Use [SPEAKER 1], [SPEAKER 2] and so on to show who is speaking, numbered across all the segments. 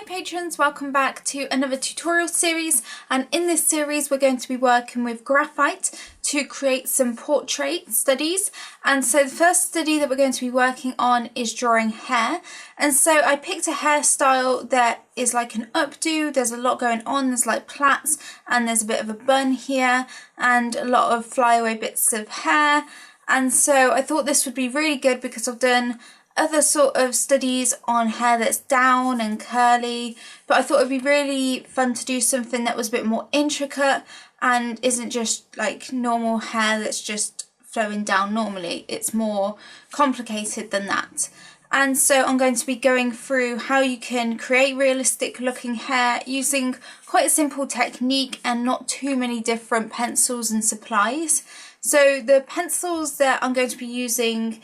[SPEAKER 1] patrons, welcome back to another tutorial series, and in this series we're going to be working with graphite to create some portrait studies. And so the first study that we're going to be working on is drawing hair, and so I picked a hairstyle that is like an updo. There's a lot going on, there's like plaits and there's a bit of a bun here and a lot of flyaway bits of hair, and so I thought this would be really good because I've done other sort of studies on hair that's down and curly, but I thought it'd be really fun to do something that was a bit more intricate and isn't just like normal hair that's just flowing down normally. It's more complicated than that. And so I'm going to be going through how you can create realistic looking hair using quite a simple technique and not too many different pencils and supplies. So the pencils that I'm going to be using,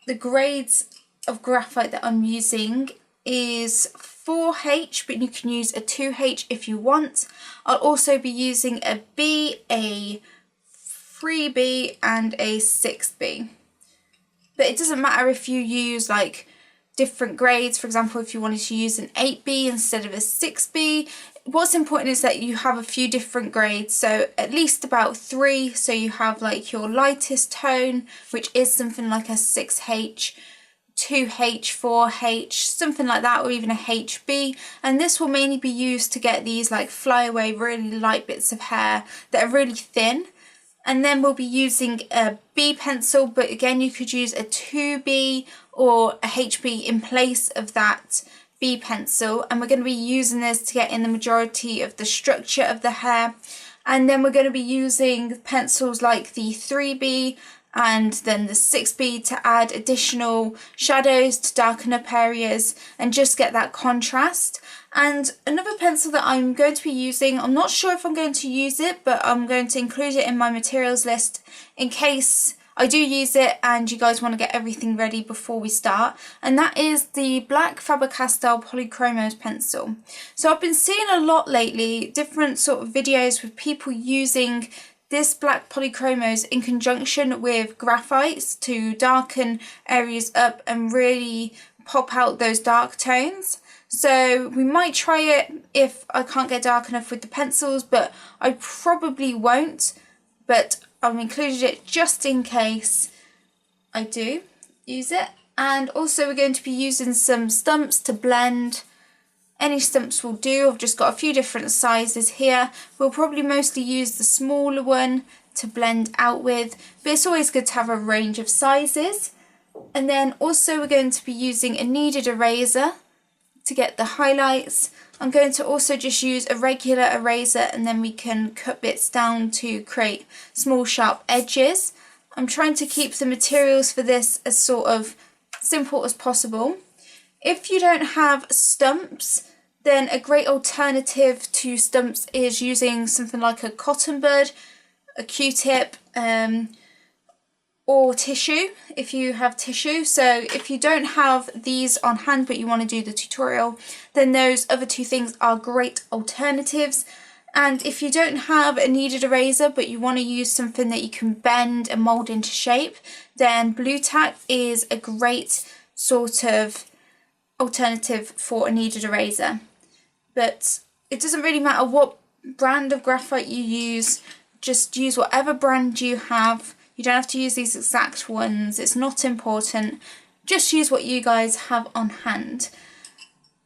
[SPEAKER 1] the grades of graphite that I'm using is 4H, but you can use a 2H if you want. I'll also be using a B, a 3B and a 6B. But it doesn't matter if you use like different grades. For example, if you wanted to use an 8B instead of a 6B, what's important is that you have a few different grades, so at least about 3. So you have like your lightest tone, which is something like a 6H, 2H, 4H, something like that, or even a HB, and this will mainly be used to get these like flyaway really light bits of hair that are really thin. And then we'll be using a B pencil, but again you could use a 2B or a HB in place of that B pencil, and we're going to be using this to get in the majority of the structure of the hair. And then we're going to be using pencils like the 3B and then the 6B to add additional shadows to darken up areas and just get that contrast. And another pencil that I'm going to be using, I'm not sure if I'm going to use it, but I'm going to include it in my materials list in case I do use it and you guys want to get everything ready before we start, and that is the black Faber-Castell Polychromos pencil. So I've been seeing a lot lately, different sort of videos with people using this black polychromos in conjunction with graphites to darken areas up and really pop out those dark tones. So we might try it if I can't get dark enough with the pencils, but I probably won't. But I've included it just in case I do use it. And also we're going to be using some stumps to blend. Any stumps will do. I've just got a few different sizes here. We'll probably mostly use the smaller one to blend out with, but it's always good to have a range of sizes. And then also we're going to be using a kneaded eraser to get the highlights. I'm going to also just use a regular eraser, and then we can cut bits down to create small sharp edges. I'm trying to keep the materials for this as sort of simple as possible. If you don't have stumps, then a great alternative to stumps is using something like a cotton bud, a Q-tip, or tissue if you have tissue. So if you don't have these on hand but you want to do the tutorial, then those other two things are great alternatives. And if you don't have a kneaded eraser but you want to use something that you can bend and mould into shape, then blue tack is a great sort of alternative for a kneaded eraser. But it doesn't really matter what brand of graphite you use, just use whatever brand you have. You don't have to use these exact ones, it's not important, just use what you guys have on hand.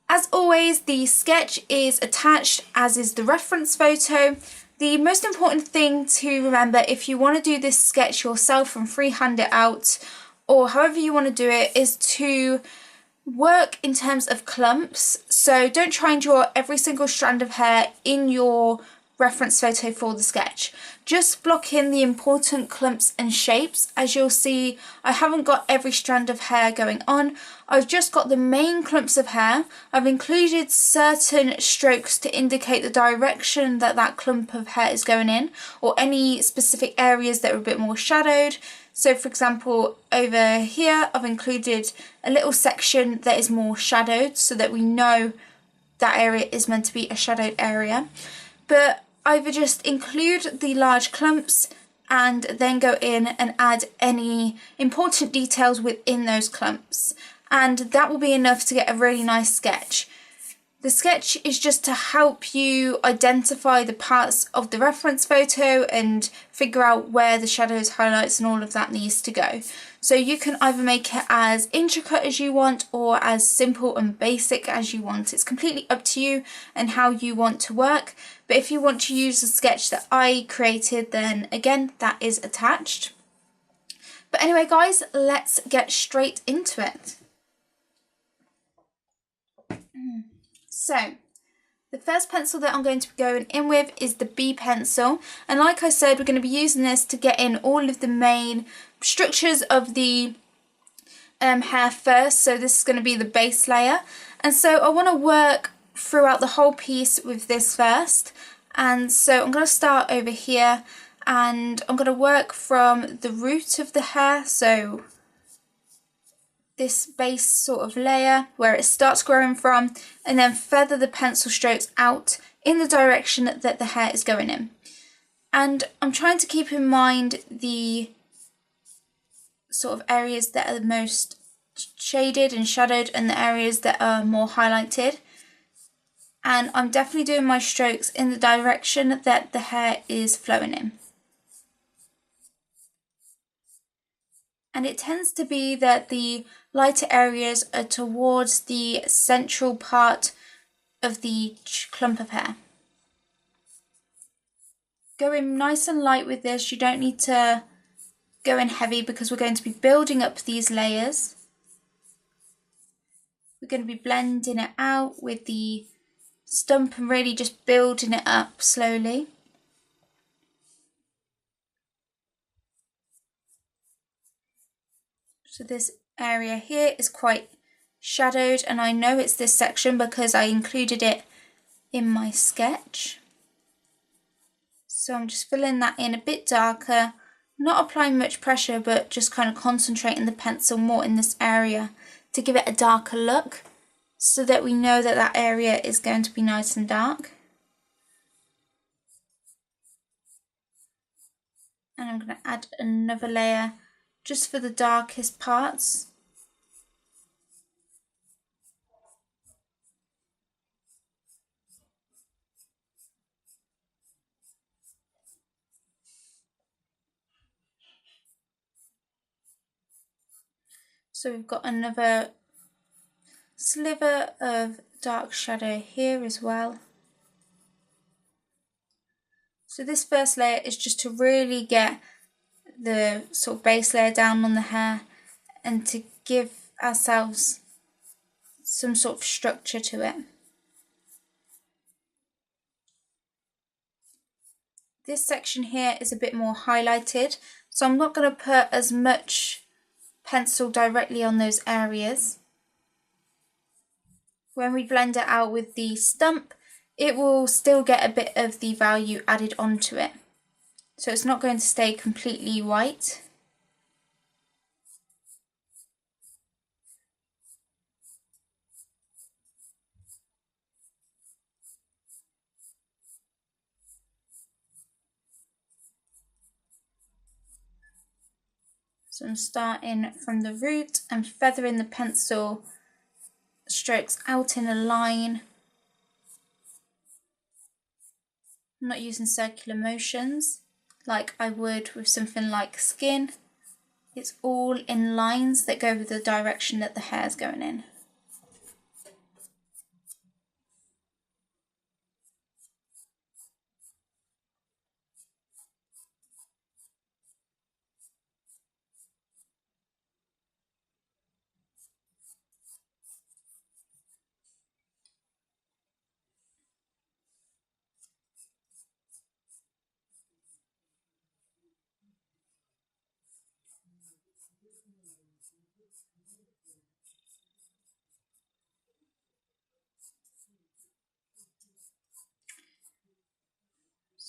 [SPEAKER 1] As always, the sketch is attached, as is the reference photo. The most important thing to remember if you want to do this sketch yourself and freehand it out, or however you want to do it, is to work in terms of clumps. So don't try and draw every single strand of hair in your reference photo for the sketch. Just block in the important clumps and shapes. As you'll see, I haven't got every strand of hair going on. I've just got the main clumps of hair. I've included certain strokes to indicate the direction that that clump of hair is going in, or any specific areas that are a bit more shadowed. So for example, over here I've included a little section that is more shadowed so that we know that area is meant to be a shadowed area. But either just include the large clumps and then go in and add any important details within those clumps, and that will be enough to get a really nice sketch. The sketch is just to help you identify the parts of the reference photo and figure out where the shadows, highlights and all of that needs to go. So you can either make it as intricate as you want or as simple and basic as you want. It's completely up to you and how you want to work. But if you want to use the sketch that I created, then again, that is attached. But anyway guys, let's get straight into it. So, the first pencil that I'm going to be going in with is the B pencil, and like I said, we're going to be using this to get in all of the main structures of the hair first. So this is going to be the base layer, and so I want to work throughout the whole piece with this first. And so I'm going to start over here and I'm going to work from the root of the hair, so this base sort of layer where it starts growing from, and then feather the pencil strokes out in the direction that the hair is going in. And I'm trying to keep in mind the sort of areas that are the most shaded and shadowed and the areas that are more highlighted. And I'm definitely doing my strokes in the direction that the hair is flowing in. And it tends to be that the lighter areas are towards the central part of the clump of hair. Go in nice and light with this. You don't need to go in heavy because we're going to be building up these layers. We're going to be blending it out with the stump and really just building it up slowly. So this area here is quite shadowed, and I know it's this section because I included it in my sketch. So I'm just filling that in a bit darker, not applying much pressure, but just kind of concentrating the pencil more in this area to give it a darker look, so that we know that that area is going to be nice and dark. And I'm going to add another layer just for the darkest parts. So we've got another sliver of dark shadow here as well. So this first layer is just to really get the sort of base layer down on the hair and to give ourselves some sort of structure to it. This section here is a bit more highlighted, so I'm not going to put as much pencil directly on those areas. When we blend it out with the stump, it will still get a bit of the value added onto it. So it's not going to stay completely white. So I'm starting from the root and feathering the pencil strokes out in a line. I'm not using circular motions like I would with something like skin. It's all in lines that go with the direction that the hair is going in.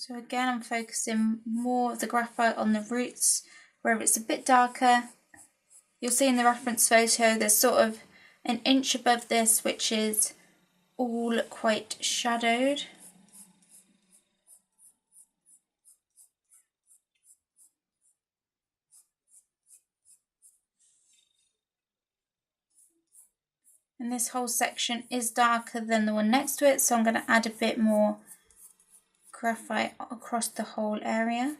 [SPEAKER 1] So again, I'm focusing more of the graphite on the roots, where it's a bit darker. You'll see in the reference photo there's sort of an inch above this which is all quite shadowed. And this whole section is darker than the one next to it, so I'm going to add a bit more graphite across the whole area.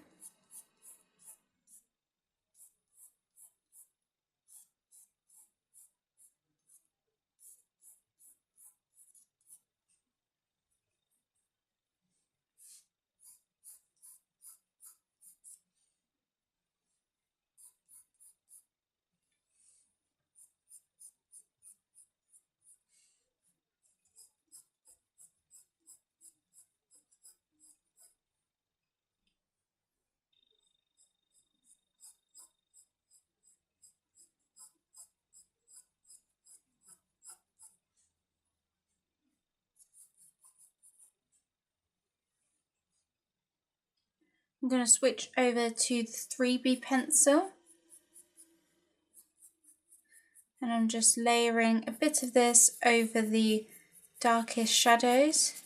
[SPEAKER 1] I'm going to switch over to the 3B pencil, and I'm just layering a bit of this over the darkest shadows.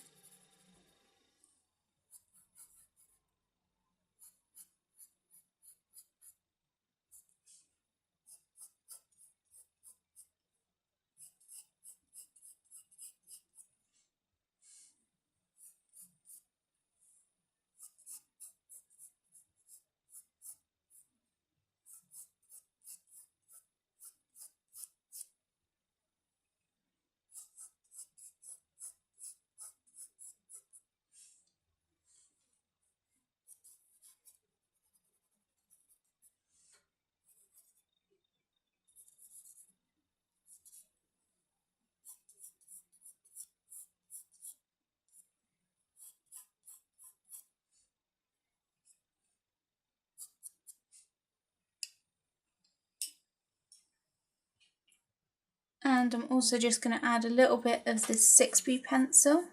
[SPEAKER 1] And I'm also just going to add a little bit of this 6B pencil.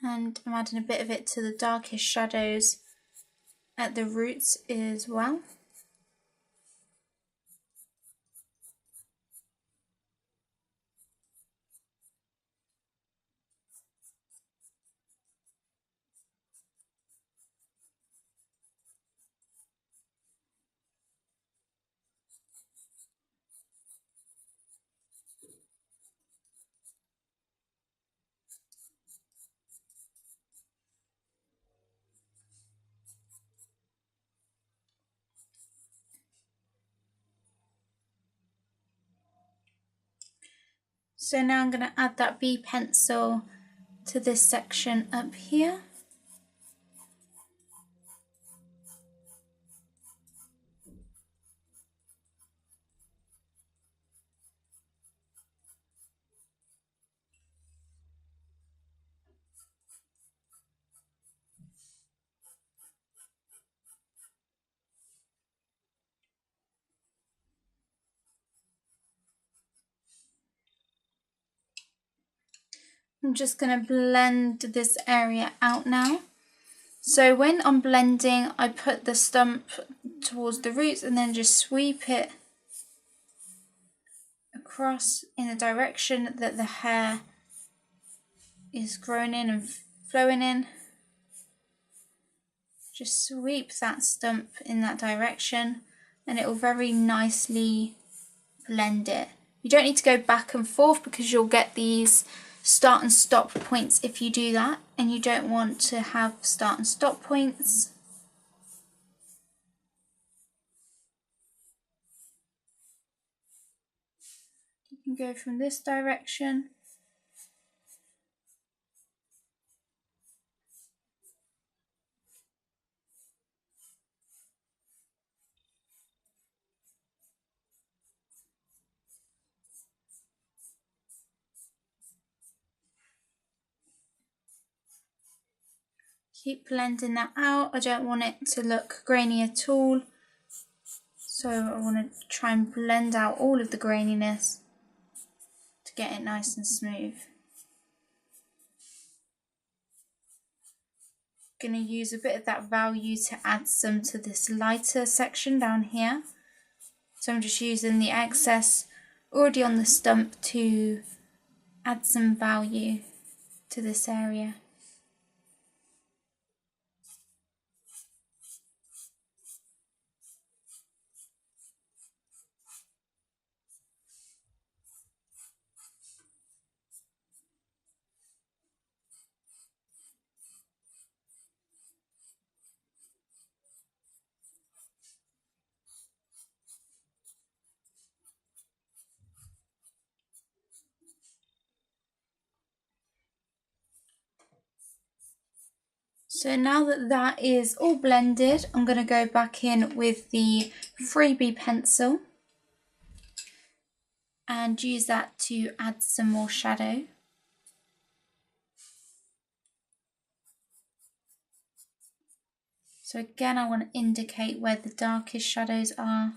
[SPEAKER 1] And I'm adding a bit of it to the darkest shadows at the roots as well. So now I'm going to add that B pencil to this section up here. I'm just going to blend this area out now. So when I'm blending, I put the stump towards the roots and then just sweep it across in the direction that the hair is growing in and flowing in. Just sweep that stump in that direction and it will very nicely blend it. You don't need to go back and forth because you'll get these start and stop points if you do that, and you don't want to have start and stop points. You can go from this direction keep blending that out. I don't want it to look grainy at all, so I want to try and blend out all of the graininess to get it nice and smooth. Going to use a bit of that value to add some to this lighter section down here. So I'm just using the excess already on the stump to add some value to this area. So now that that is all blended, I'm going to go back in with the 3B pencil and use that to add some more shadow. So again, I want to indicate where the darkest shadows are.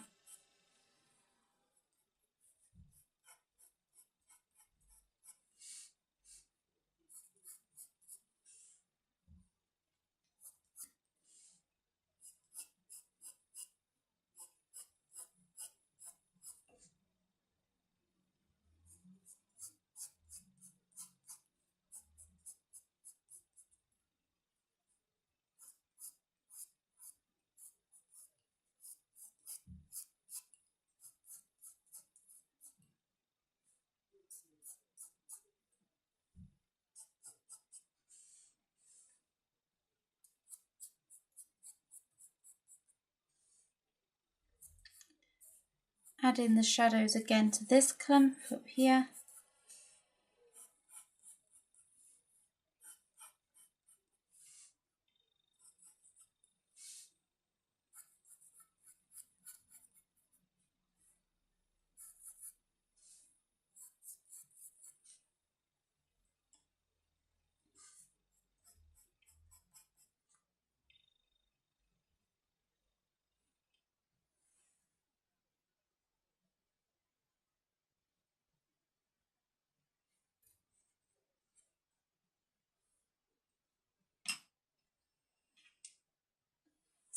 [SPEAKER 1] Add in the shadows again to this clump up here.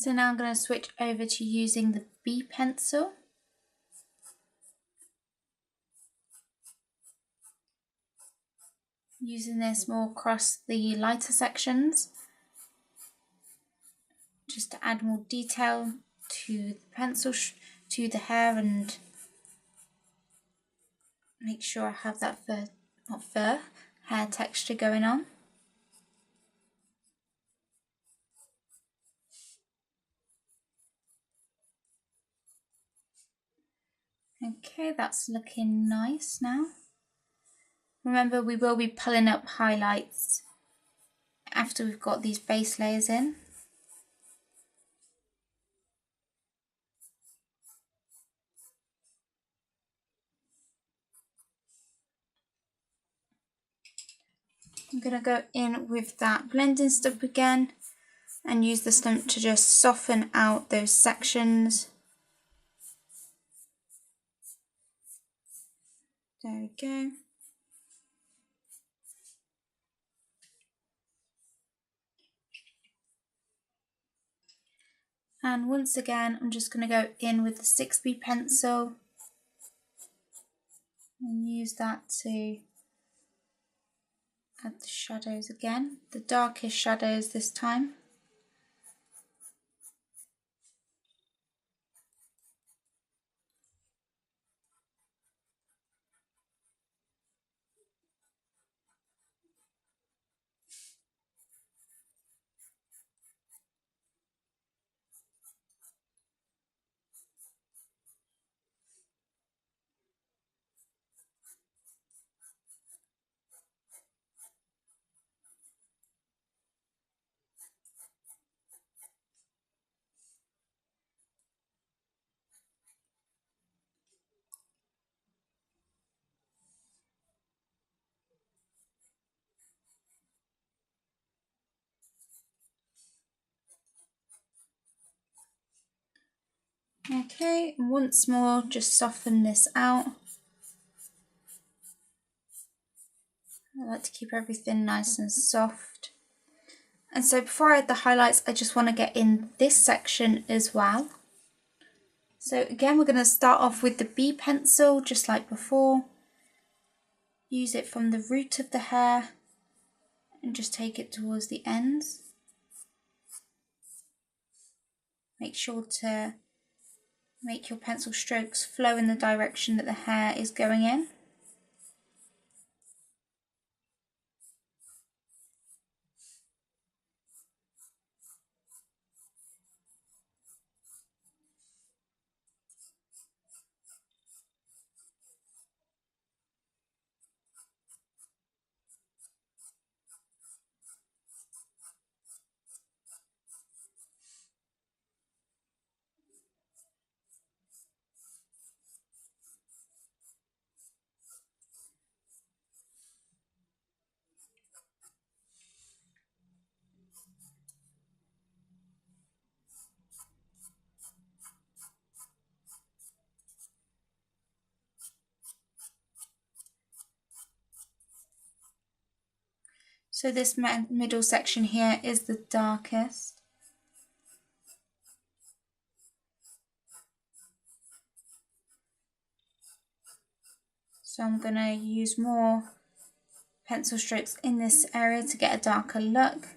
[SPEAKER 1] So now I'm going to switch over to using the B pencil. Using this more across the lighter sections, just to add more detail to the pencil, to the hair, and make sure I have that hair texture going on. Okay, that's looking nice now. Remember, we will be pulling up highlights after we've got these base layers in. I'm going to go in with that blending stump again and use the stump to just soften out those sections. There we go. And once again, I'm just going to go in with the 6B pencil and use that to add the shadows again, the darkest shadows this time. Okay, and once more, just soften this out. I like to keep everything nice and soft. And so before I add the highlights, I just want to get in this section as well. So again, we're going to start off with the B pencil, just like before. Use it from the root of the hair and just take it towards the ends. Make sure to make your pencil strokes flow in the direction that the hair is going in. So this middle section here is the darkest. So I'm going to use more pencil strokes in this area to get a darker look.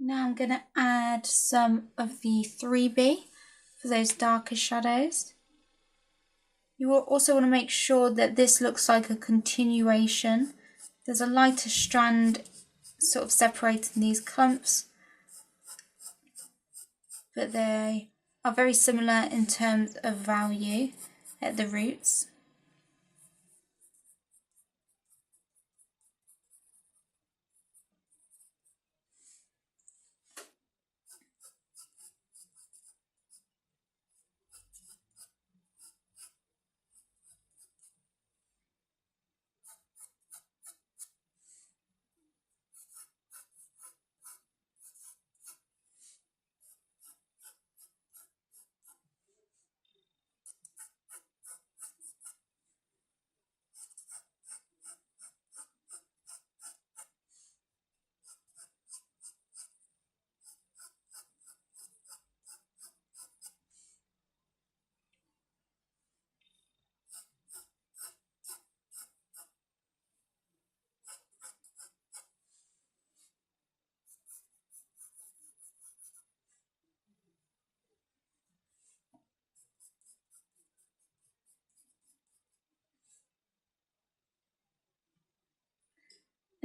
[SPEAKER 1] Now I'm going to add some of the 3B for those darker shadows. You will also want to make sure that this looks like a continuation. There's a lighter strand sort of separating these clumps, but they are very similar in terms of value at the roots.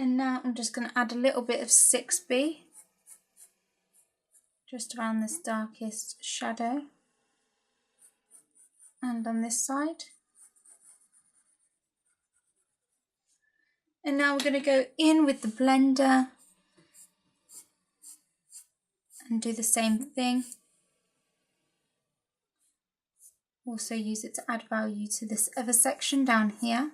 [SPEAKER 1] And now I'm just going to add a little bit of 6B just around this darkest shadow and on this side. And now we're going to go in with the blender and do the same thing. Also use it to add value to this other section down here.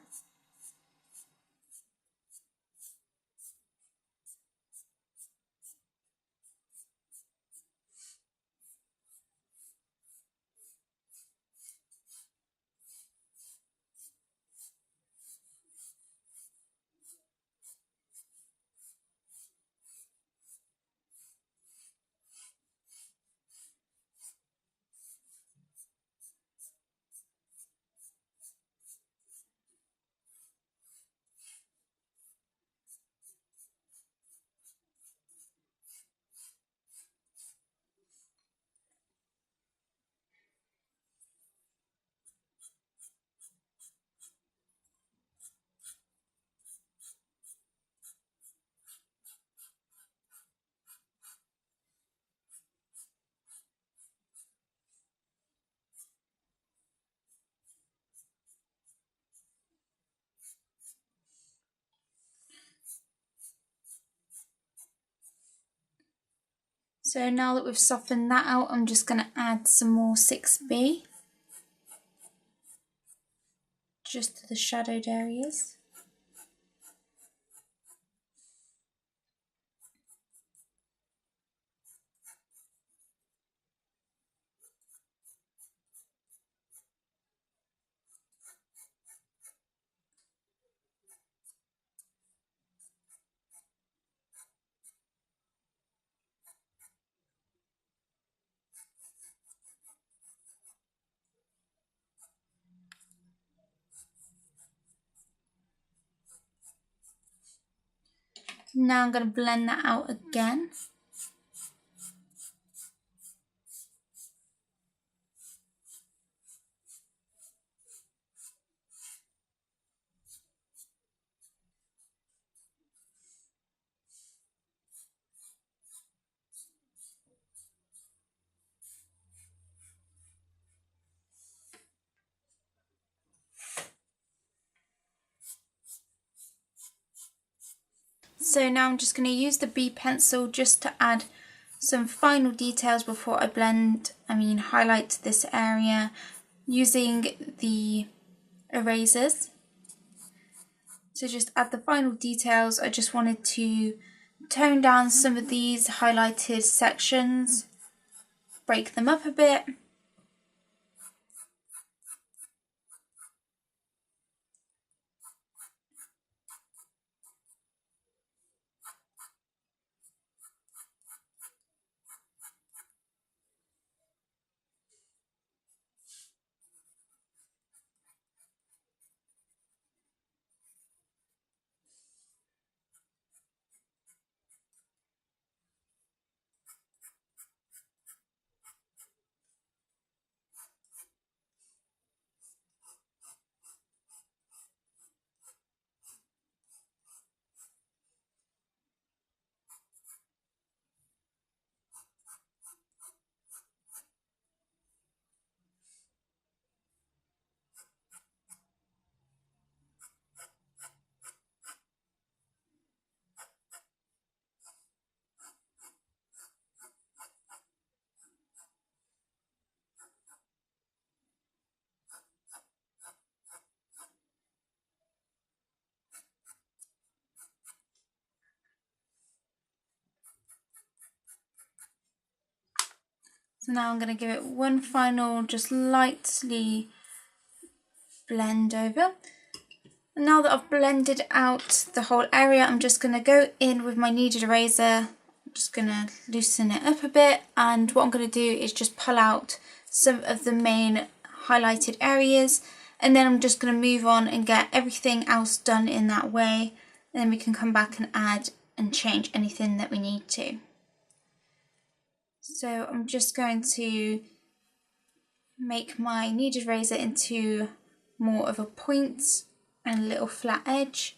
[SPEAKER 1] So now that we've softened that out, I'm just going to add some more 6B just to the shadowed areas. Now I'm going to blend that out again. So now I'm just going to use the B pencil just to add some final details before I highlight this area using the erasers. So just add the final details. I just wanted to tone down some of these highlighted sections, break them up a bit. So now I'm going to give it one final, just lightly blend over. And now that I've blended out the whole area, I'm just going to go in with my kneaded eraser. I'm just going to loosen it up a bit, and what I'm going to do is just pull out some of the main highlighted areas, and then I'm just going to move on and get everything else done in that way, and then we can come back and add and change anything that we need to. So I'm just going to make my kneaded razor into more of a point and a little flat edge,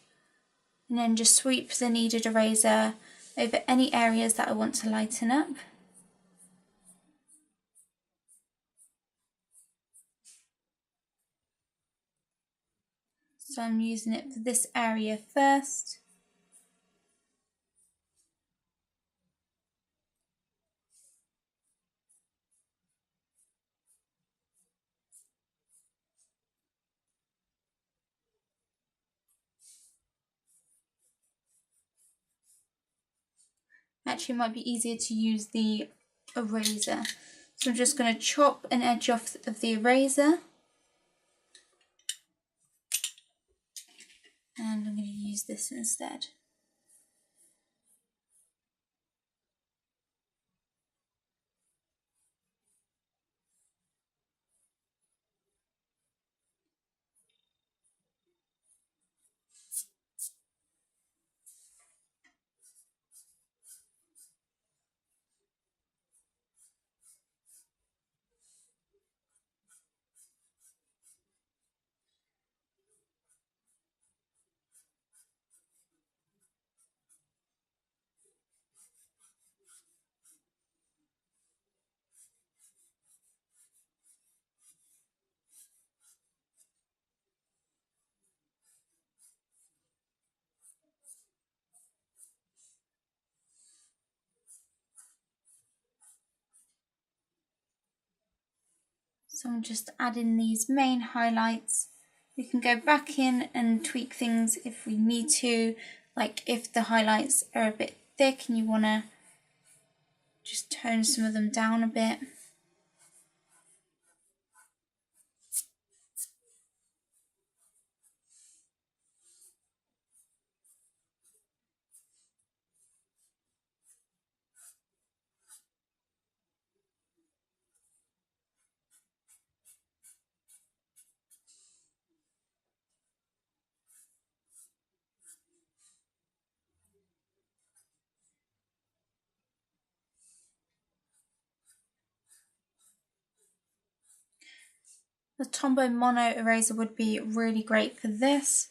[SPEAKER 1] and then just sweep the kneaded eraser over any areas that I want to lighten up. So I'm using it for this area first. Actually, it might be easier to use the eraser. So I'm just going to chop an edge off of the eraser. And I'm going to use this instead. So I'm just adding these main highlights. We can go back in and tweak things if we need to, like if the highlights are a bit thick and you want to just tone some of them down a bit. The Tombow Mono eraser would be really great for this.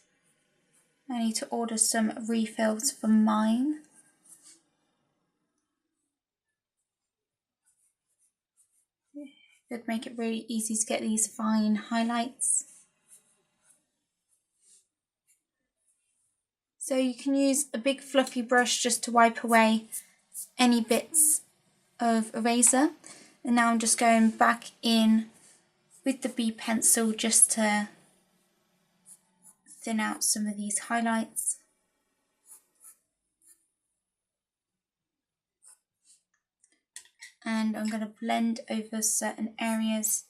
[SPEAKER 1] I need to order some refills for mine. It would make it really easy to get these fine highlights. So you can use a big fluffy brush just to wipe away any bits of eraser. And now I'm just going back in with the B pencil just to thin out some of these highlights. And I'm going to blend over certain areas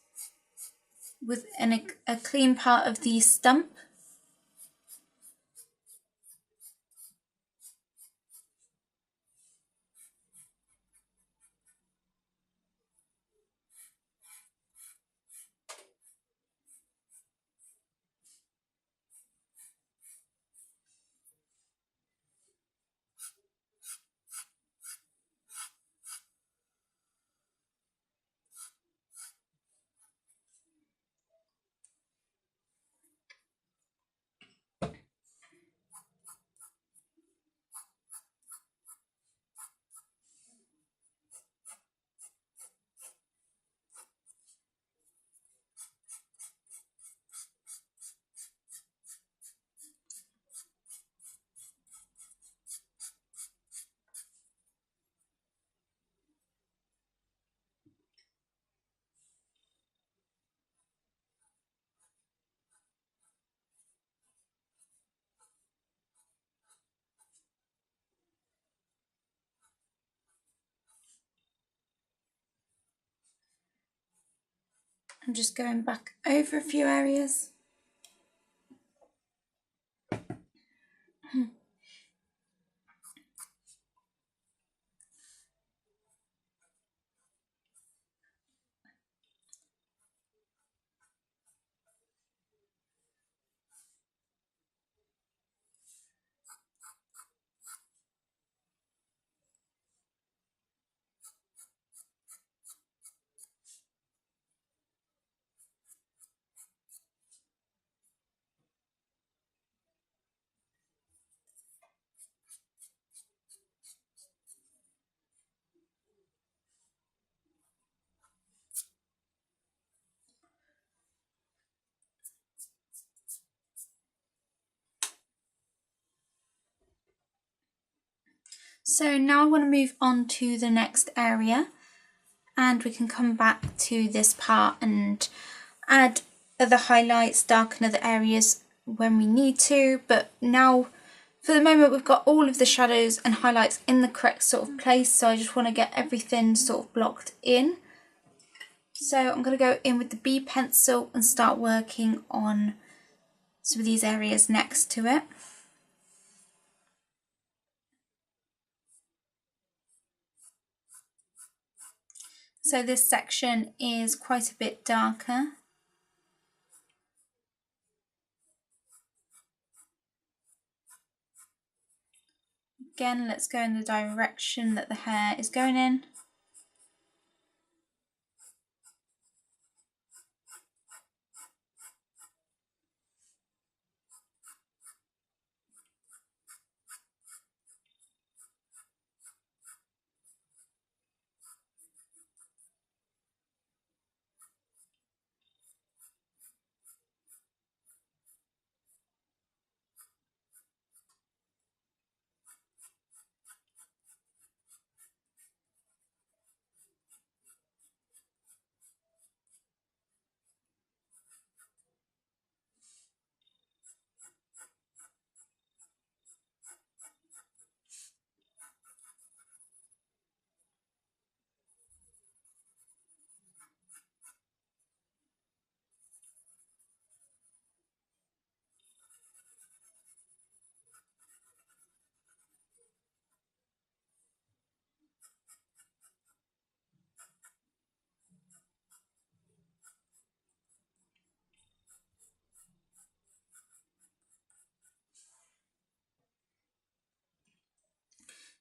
[SPEAKER 1] with a clean part of the stump. I'm just going back over a few areas. So now I want to move on to the next area, and we can come back to this part and add other highlights, darken other areas when we need to, but now for the moment we've got all of the shadows and highlights in the correct sort of place, so I just want to get everything sort of blocked in. So I'm going to go in with the B pencil and start working on some of these areas next to it. So this section is quite a bit darker. Again, let's go in the direction that the hair is going in.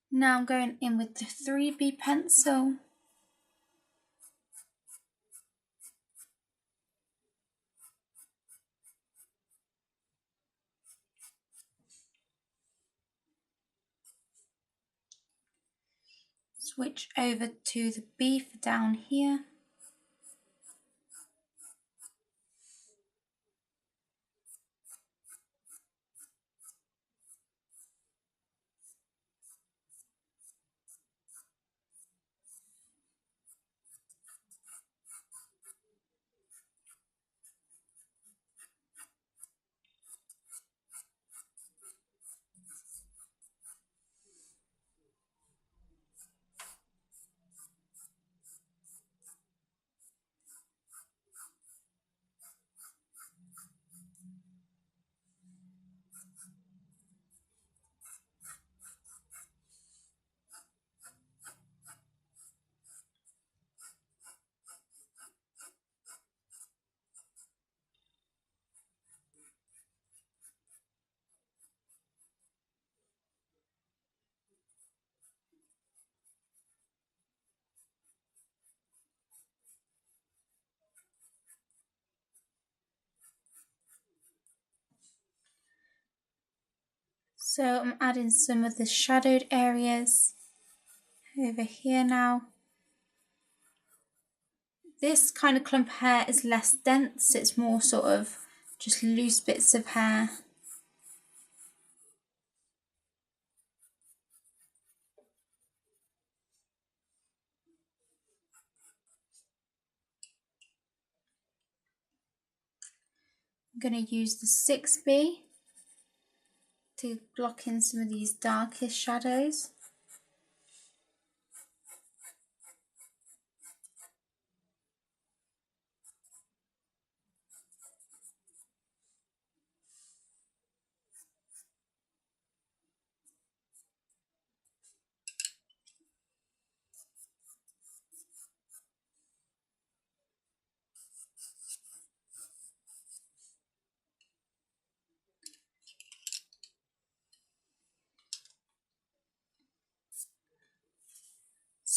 [SPEAKER 1] Now I'm going in with the 3B pencil. Switch over to the B for down here. So I'm adding some of the shadowed areas over here now. This kind of clump of hair is less dense, it's more sort of just loose bits of hair. I'm going to use the 6B to block in some of these darkest shadows.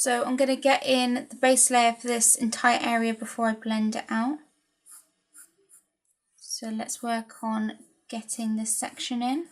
[SPEAKER 1] So I'm going to get in the base layer for this entire area before I blend it out. So let's work on getting this section in.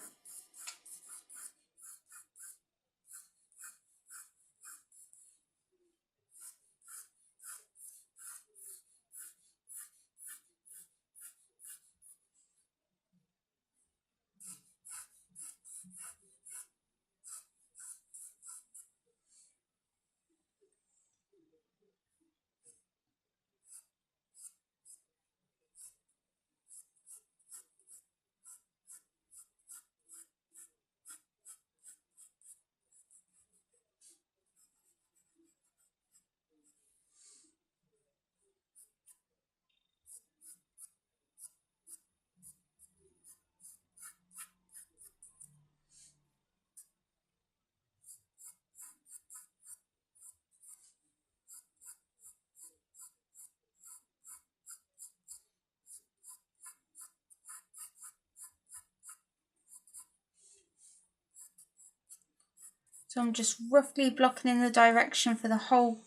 [SPEAKER 1] So I'm just roughly blocking in the direction for the whole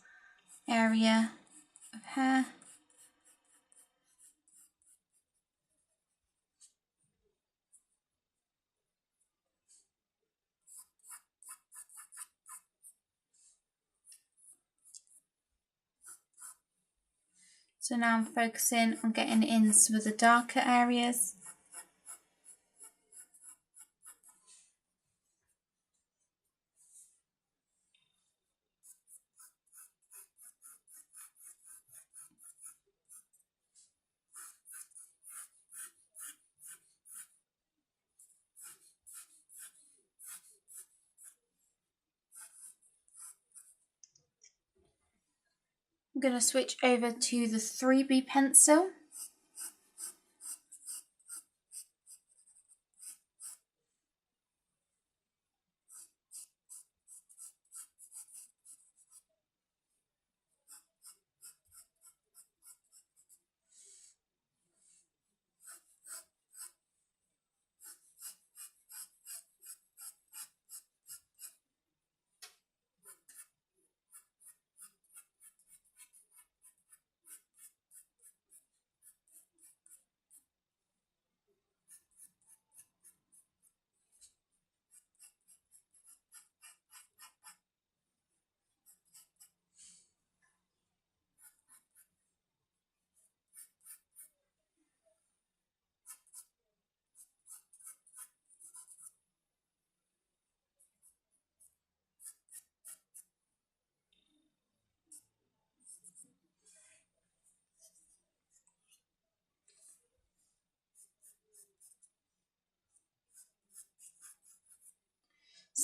[SPEAKER 1] area of hair. So now I'm focusing on getting in some of the darker areas. I'm going to switch over to the 3B pencil.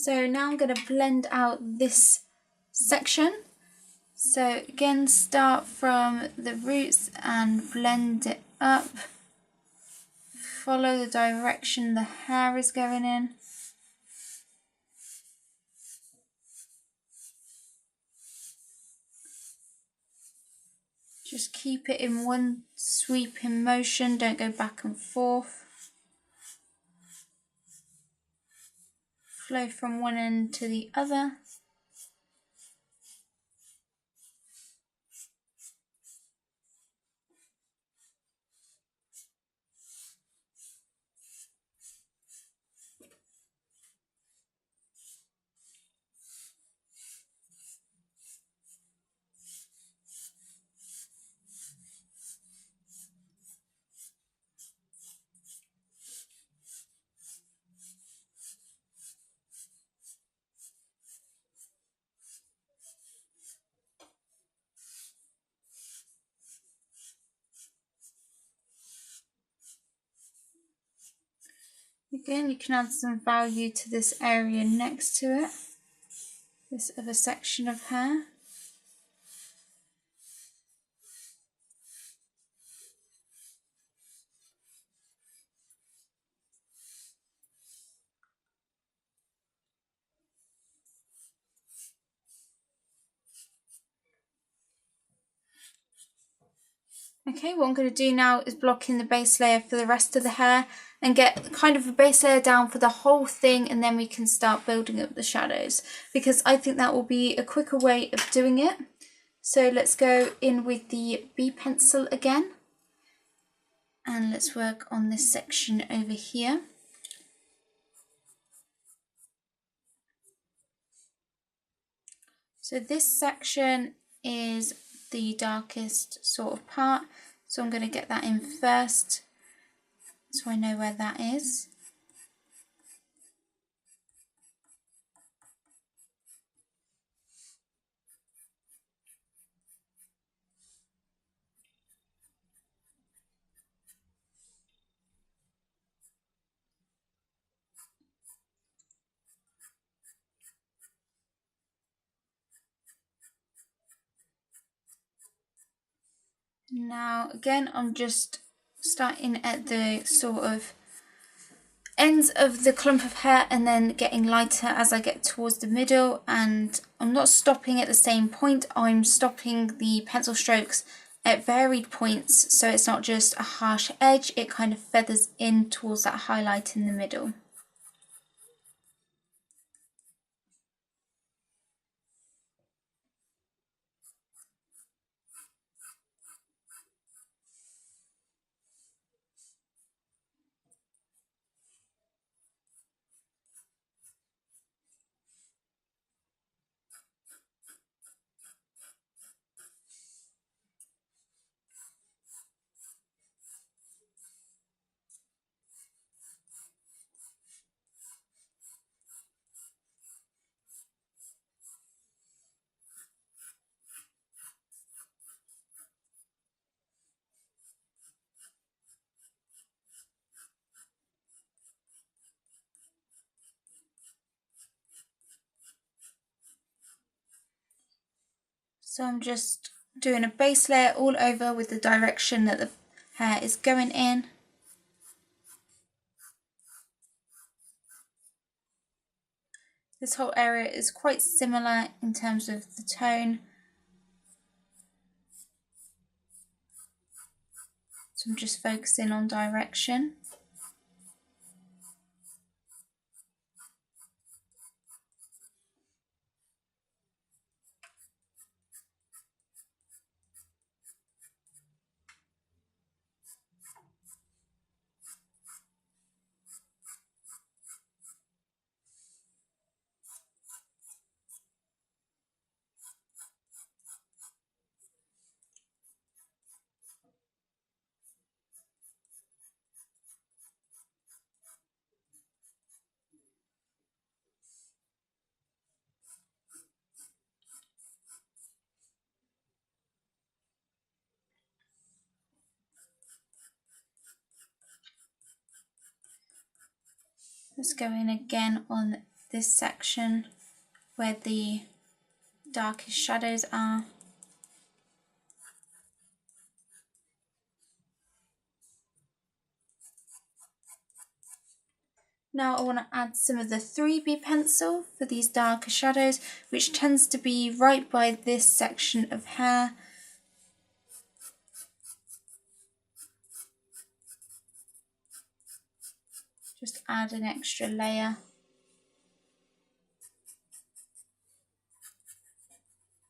[SPEAKER 1] So now I'm going to blend out this section. So again, start from the roots and blend it up. Follow the direction the hair is going in. Just keep it in one sweeping motion, don't go back and forth. Flow from one end to the other. Again, you can add some value to this area next to it, this other section of hair. Okay, what I'm going to do now is block in the base layer for the rest of the hair and get kind of a base layer down for the whole thing, and then we can start building up the shadows, because I think that will be a quicker way of doing it. So let's go in with the B pencil again, and let's work on this section over here. So this section is the darkest sort of part, so I'm going to get that in first so I know where that is. Now again, I'm just starting at the sort of ends of the clump of hair and then getting lighter as I get towards the middle, and I'm not stopping at the same point, I'm stopping the pencil strokes at varied points so it's not just a harsh edge, it kind of feathers in towards that highlight in the middle. So I'm just doing a base layer all over with the direction that the hair is going in. This whole area is quite similar in terms of the tone. So I'm just focusing on direction. Let's go in again on this section where the darkest shadows are. Now I want to add some of the 3B pencil for these darker shadows, which tends to be right by this section of hair. Just add an extra layer.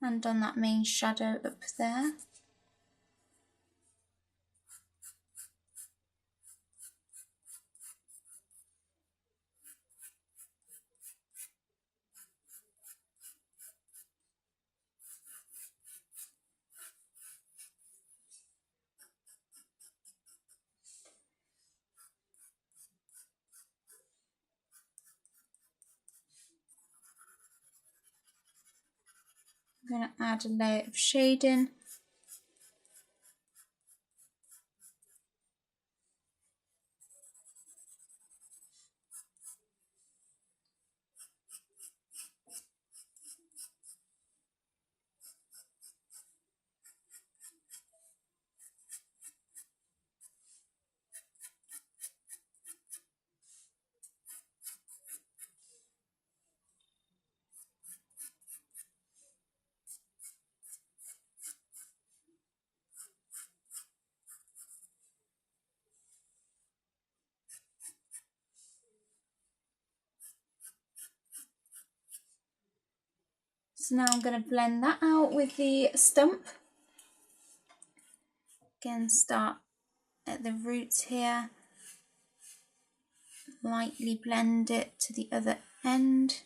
[SPEAKER 1] And on that main shadow up there. I'm going to add a layer of shading. So now I'm going to blend that out with the stump. Again, start at the roots here. Lightly blend it to the other end.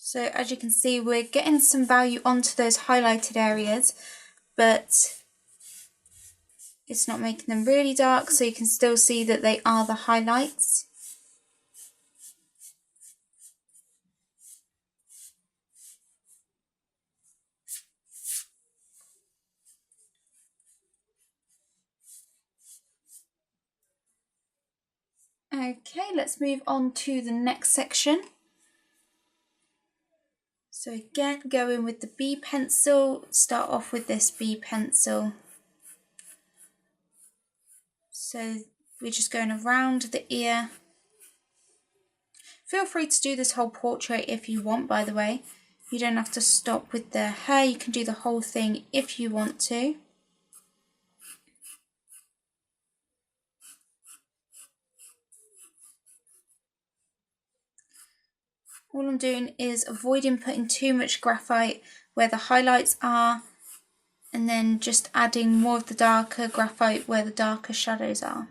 [SPEAKER 1] So as you can see, we're getting some value onto those highlighted areas, but it's not making them really dark, so you can still see that they are the highlights. Okay, let's move on to the next section. So again, go in with the B pencil, start off with this B pencil. So we're just going around the ear. Feel free to do this whole portrait if you want, by the way. You don't have to stop with the hair, you can do the whole thing if you want to. All I'm doing is avoiding putting too much graphite where the highlights are, and then just adding more of the darker graphite where the darker shadows are.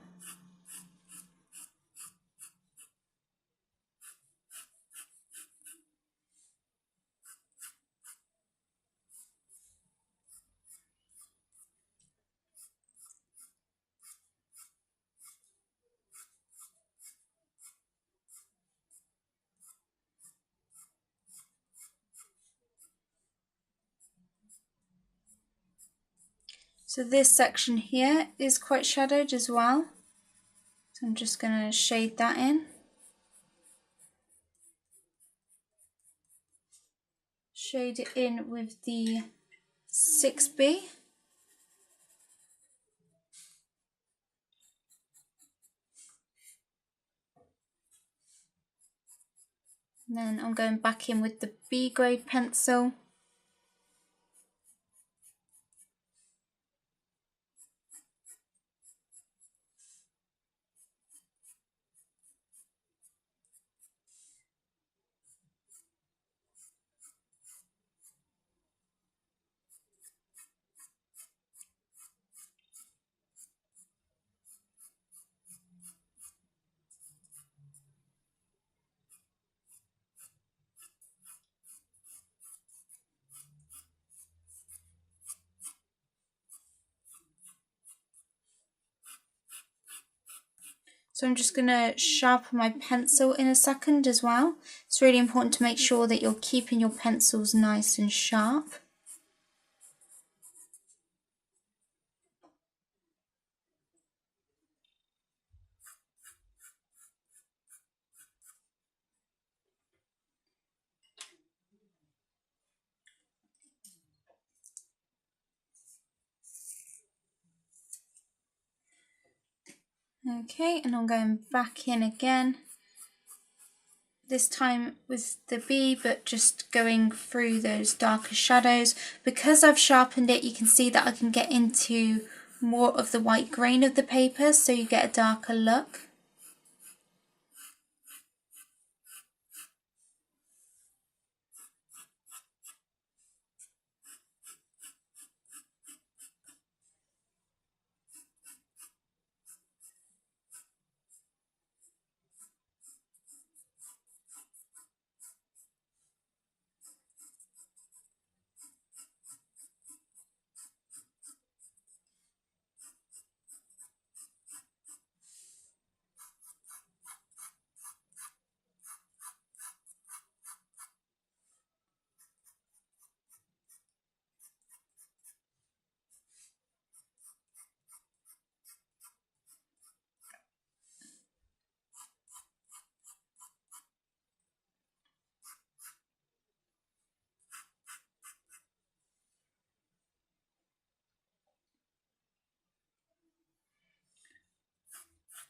[SPEAKER 1] So this section here is quite shadowed as well. So I'm just going to shade that in. Shade it in with the 6B. And then I'm going back in with the B grade pencil. So I'm just going to sharpen my pencil in a second as well. It's really important to make sure that you're keeping your pencils nice and sharp. Okay, and I'm going back in again. This time with the B, but just going through those darker shadows. Because I've sharpened it, you can see that I can get into more of the white grain of the paper, so you get a darker look.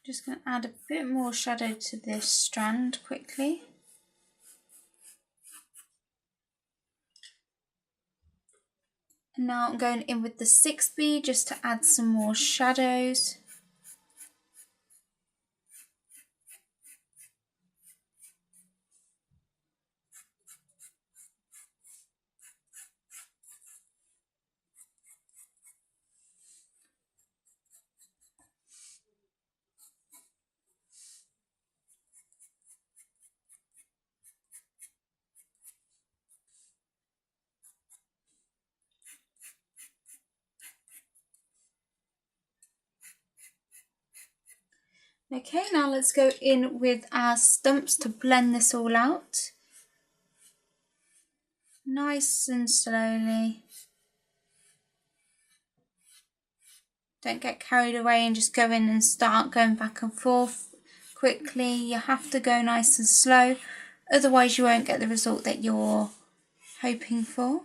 [SPEAKER 1] Just going to add a bit more shadow to this strand quickly. And now I'm going in with the 6B just to add some more shadows. Okay, now let's go in with our stumps to blend this all out. Nice and slowly. Don't get carried away and just go in and start going back and forth quickly. You have to go nice and slow, otherwise you won't get the result that you're hoping for.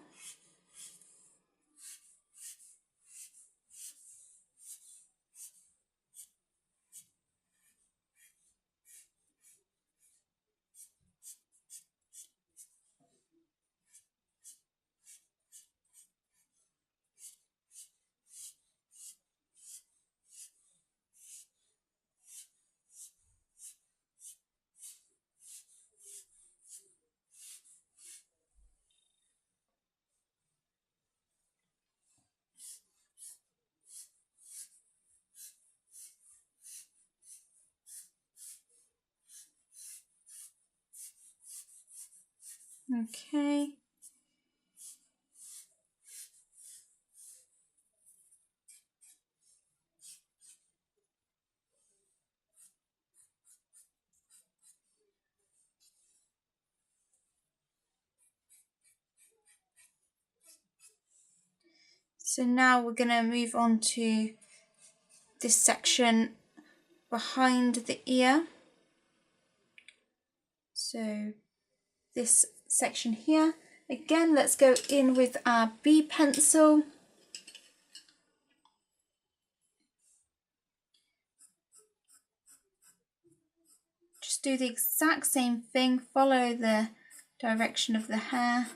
[SPEAKER 1] Okay. So now we're going to move on to this section behind the ear. So this section here. Again, let's go in with our B pencil. Just do the exact same thing, follow the direction of the hair.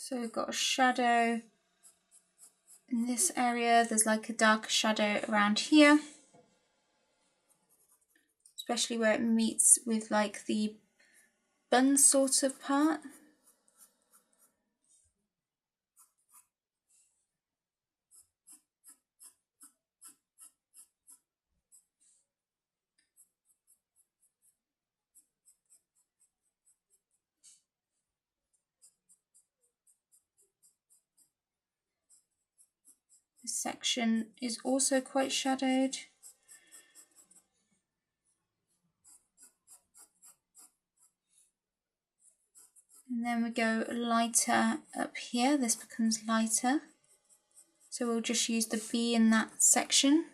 [SPEAKER 1] So we've got a shadow in this area, there's like a darker shadow around here. especially where it meets with like the bun sort of part. This section is also quite shadowed. And then we go lighter up here, this becomes lighter. So we'll just use the B in that section.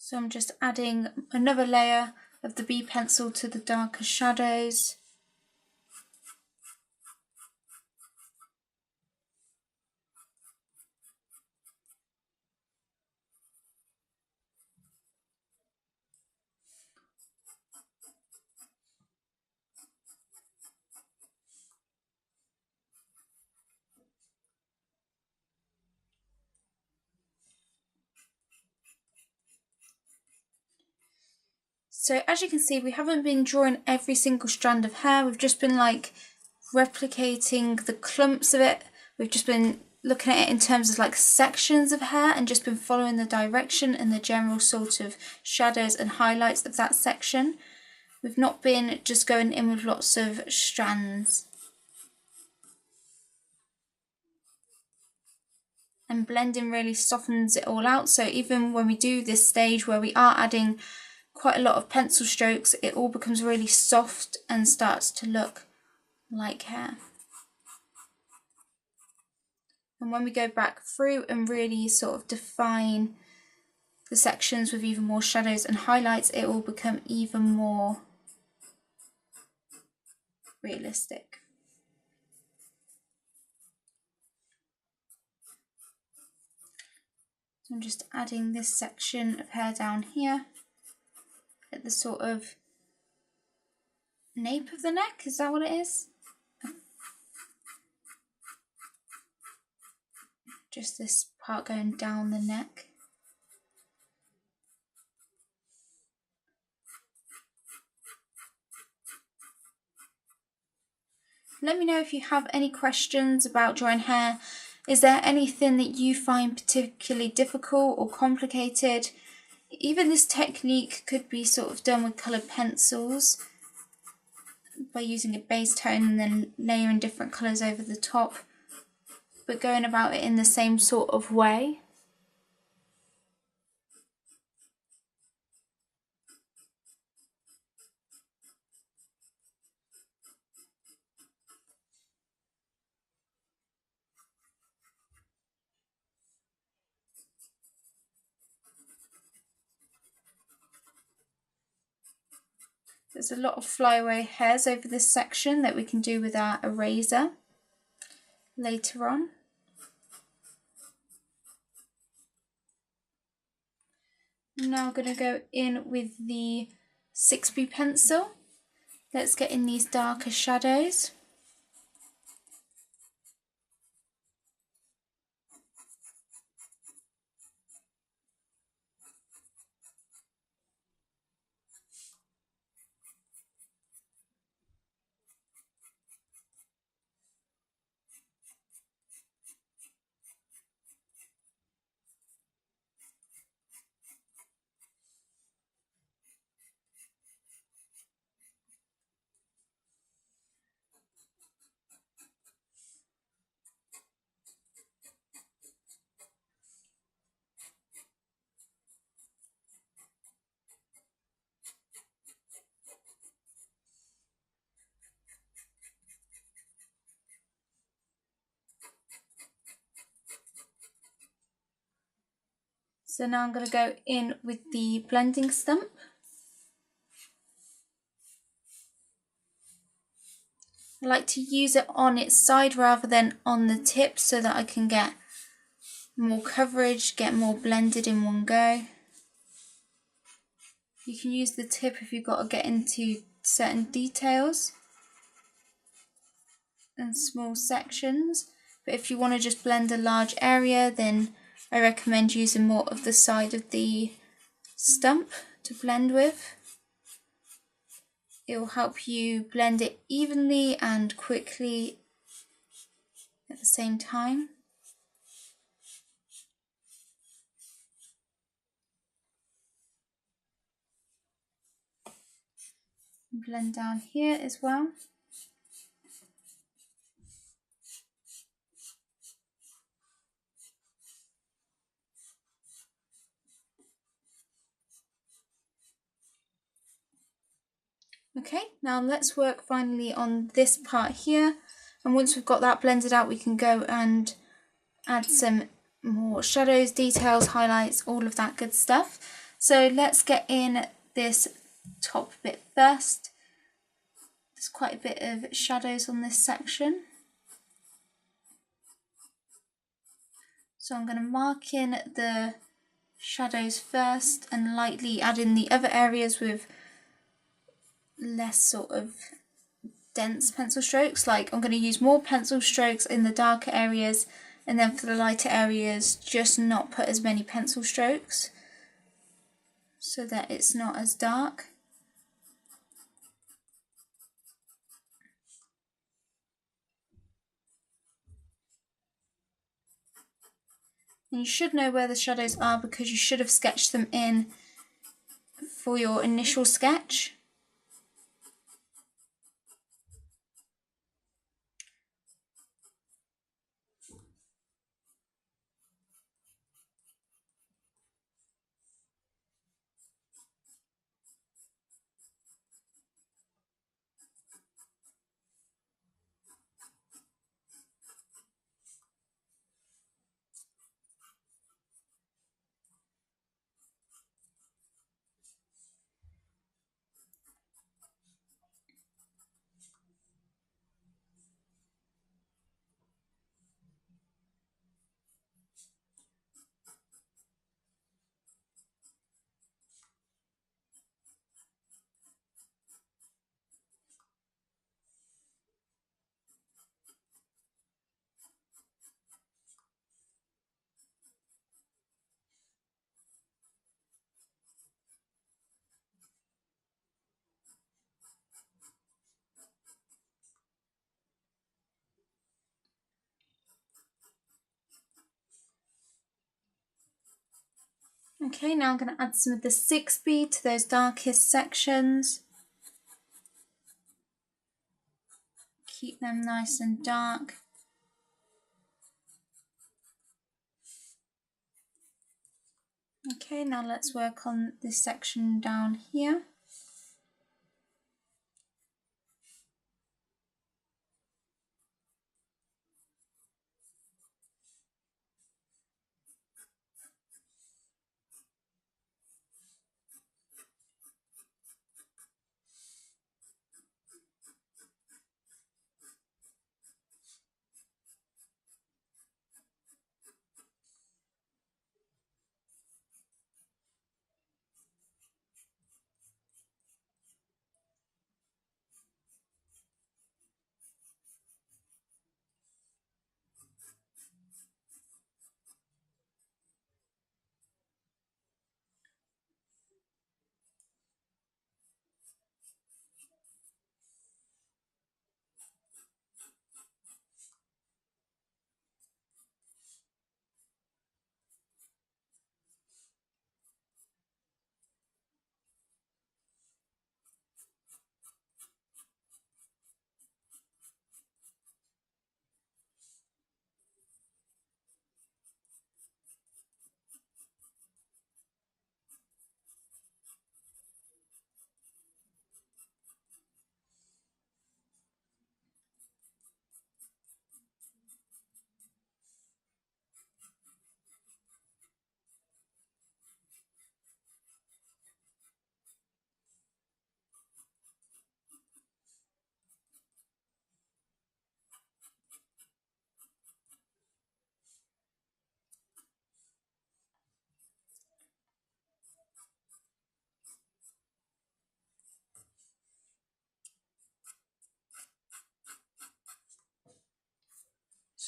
[SPEAKER 1] So I'm just adding another layer of the B pencil to the darker shadows. So as you can see, we haven't been drawing every single strand of hair. We've just been like replicating the clumps of it. We've just been looking at it in terms of like sections of hair and just been following the direction and the general sort of shadows and highlights of that section. We've not been just going in with lots of strands. And blending really softens it all out, so even when we do this stage where we are adding quite a lot of pencil strokes, it all becomes really soft and starts to look like hair. And when we go back through and really sort of define the sections with even more shadows and highlights, it will become even more realistic. So I'm just adding this section of hair down here at the sort of nape of the neck, is that what it is? Just this part going down the neck. Let me know if you have any questions about drawing hair. Is there anything that you find particularly difficult or complicated? Even this technique could be sort of done with coloured pencils by using a base tone and then layering different colours over the top, but going about it in the same sort of way. There's a lot of flyaway hairs over this section that we can do with our eraser later on. Now I'm going to go in with the 6B pencil. Let's get in these darker shadows. So now I'm going to go in with the blending stump. I like to use it on its side rather than on the tip so that I can get more coverage, get more blended in one go. You can use the tip if you've got to get into certain details and small sections, but if you want to just blend a large area, then I recommend using more of the side of the stump to blend with. It will help you blend it evenly and quickly at the same time. Blend down here as well. Okay, now let's work finally on this part here, and once we've got that blended out, we can go and add some more shadows, details, highlights, all of that good stuff. So let's get in this top bit first. There's quite a bit of shadows on this section. So I'm going to mark in the shadows first and lightly add in the other areas with less sort of dense pencil strokes. Like I'm going to use more pencil strokes in the darker areas, and then for the lighter areas just not put as many pencil strokes so that it's not as dark. And you should know where the shadows are because you should have sketched them in for your initial sketch. Okay, now I'm going to add some of the 6B to those darkest sections. Keep them nice and dark. Okay, now let's work on this section down here.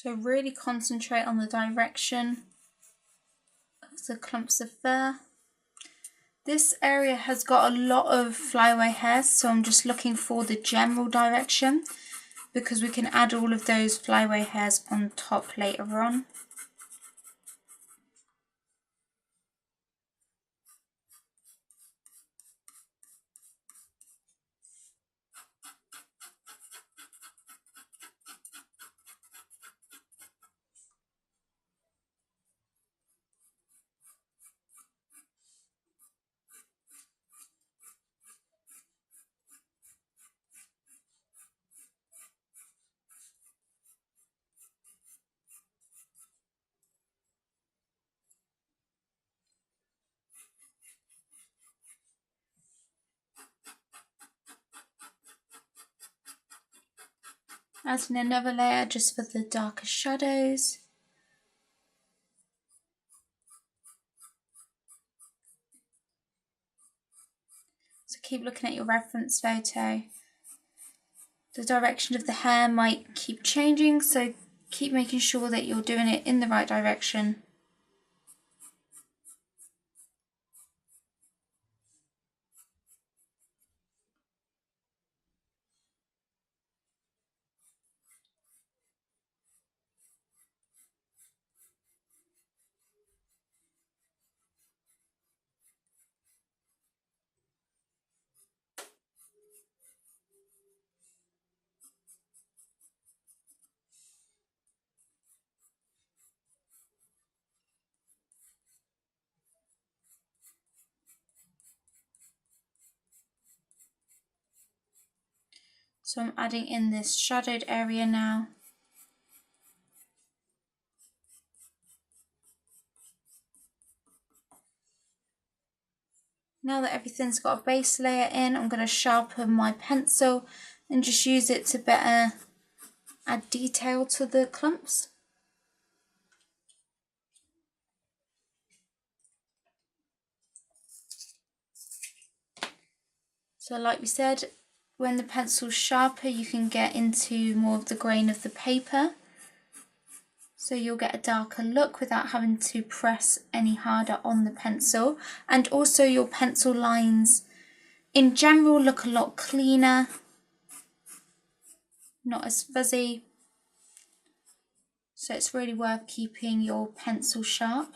[SPEAKER 1] So really concentrate on the direction of the clumps of fur. This area has got a lot of flyaway hairs, so I'm just looking for the general direction because we can add all of those flyaway hairs on top later on. Adding another layer just for the darker shadows. So keep looking at your reference photo. The direction of the hair might keep changing, so keep making sure that you're doing it in the right direction. So I'm adding in this shadowed area now. Now that everything's got a base layer in, I'm going to sharpen my pencil and just use it to better add detail to the clumps. So like we said, when the pencil's sharper you can get into more of the grain of the paper. So you'll get a darker look without having to press any harder on the pencil. And also your pencil lines in general look a lot cleaner, not as fuzzy. So it's really worth keeping your pencil sharp.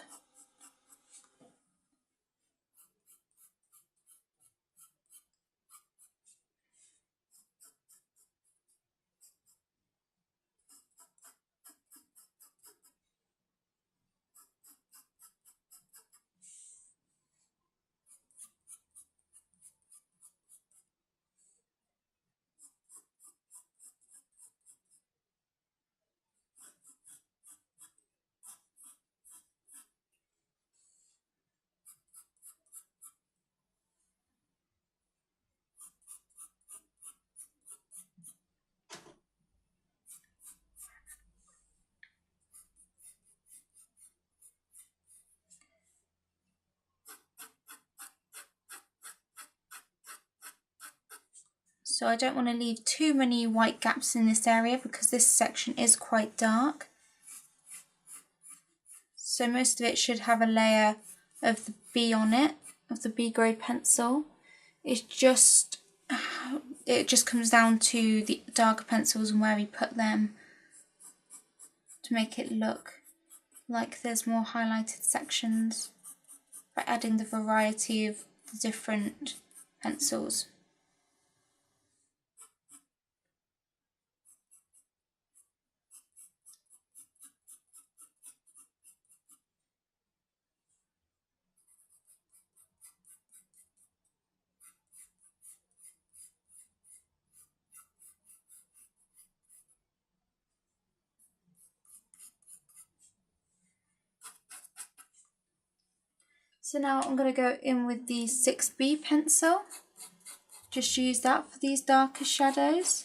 [SPEAKER 1] So I don't want to leave too many white gaps in this area because this section is quite dark. So most of it should have a layer of the B on it, of the B grade pencil. It just comes down to the darker pencils and where we put them to make it look like there's more highlighted sections by adding the variety of the different pencils. So now I'm going to go in with the 6B pencil. Just use that for these darker shadows.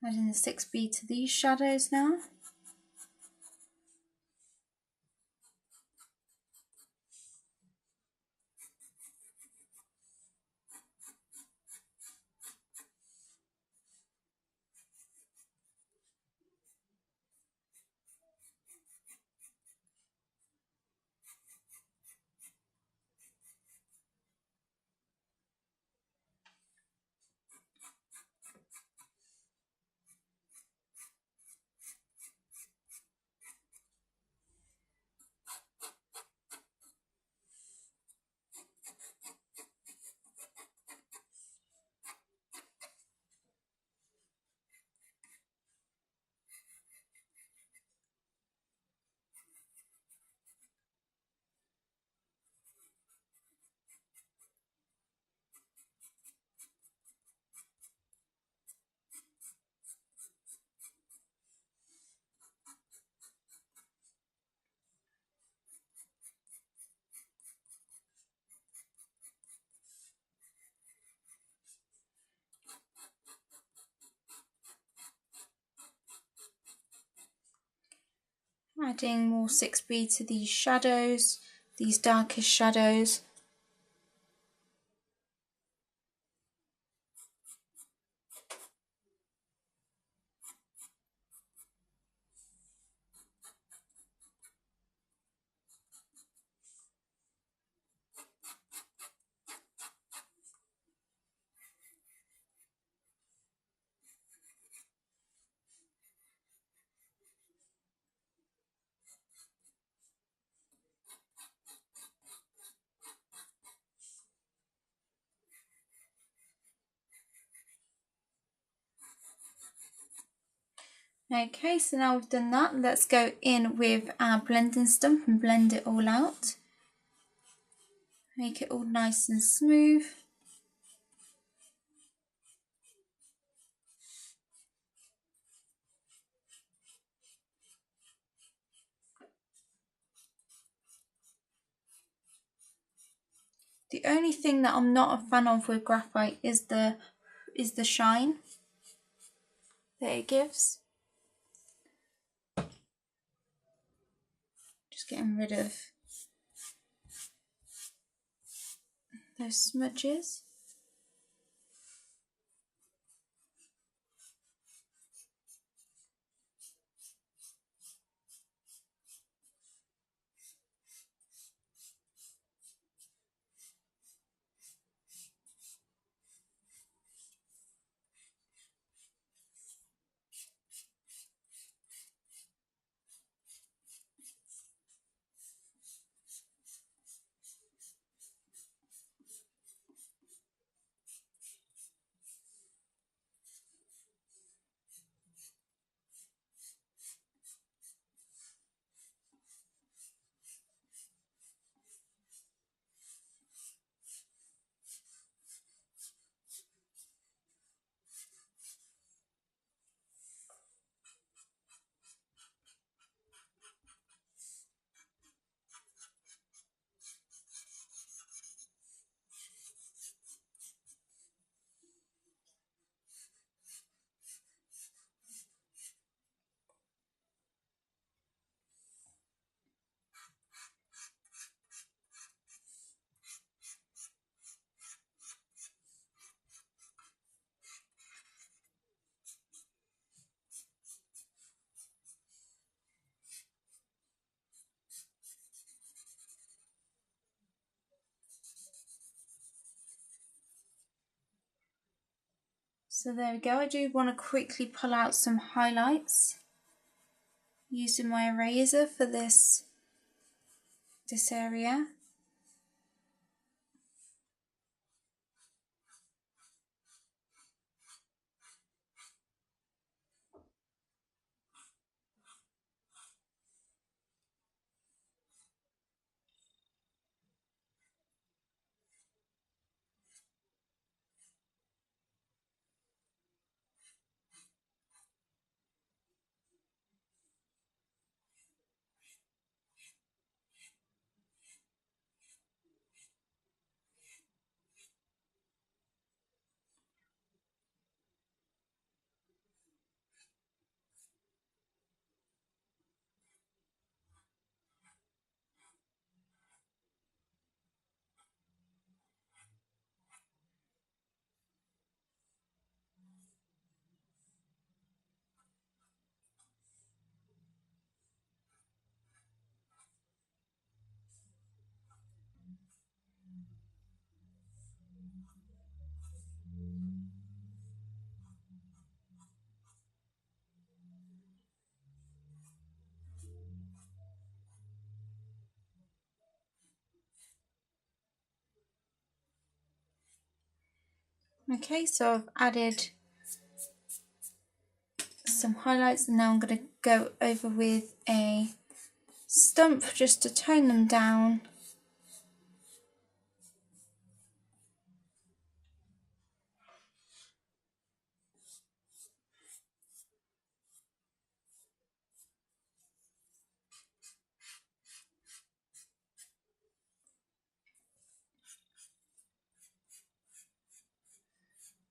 [SPEAKER 1] Adding the 6B to these shadows now. Adding more 6B to these shadows, these darkest shadows. Okay, so now we've done that, let's go in with our blending stump and blend it all out. Make it all nice and smooth. The only thing that I'm not a fan of with graphite is the shine that it gives. Just getting rid of those smudges. So there we go. I do want to quickly pull out some highlights using my eraser for this area. Okay, so I've added some highlights, and now I'm going to go over with a stump just to tone them down.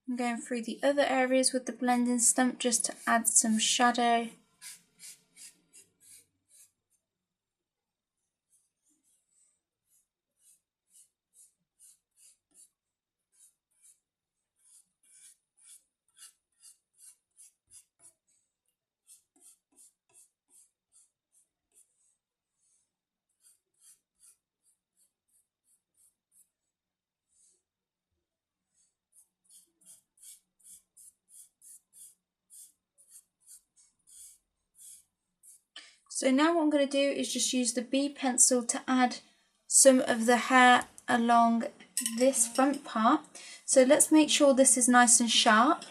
[SPEAKER 1] I'm going through the other areas with the blending stump just to add some shadow. So now what I'm going to do is just use the B pencil to add some of the hair along this front part. So let's make sure this is nice and sharp.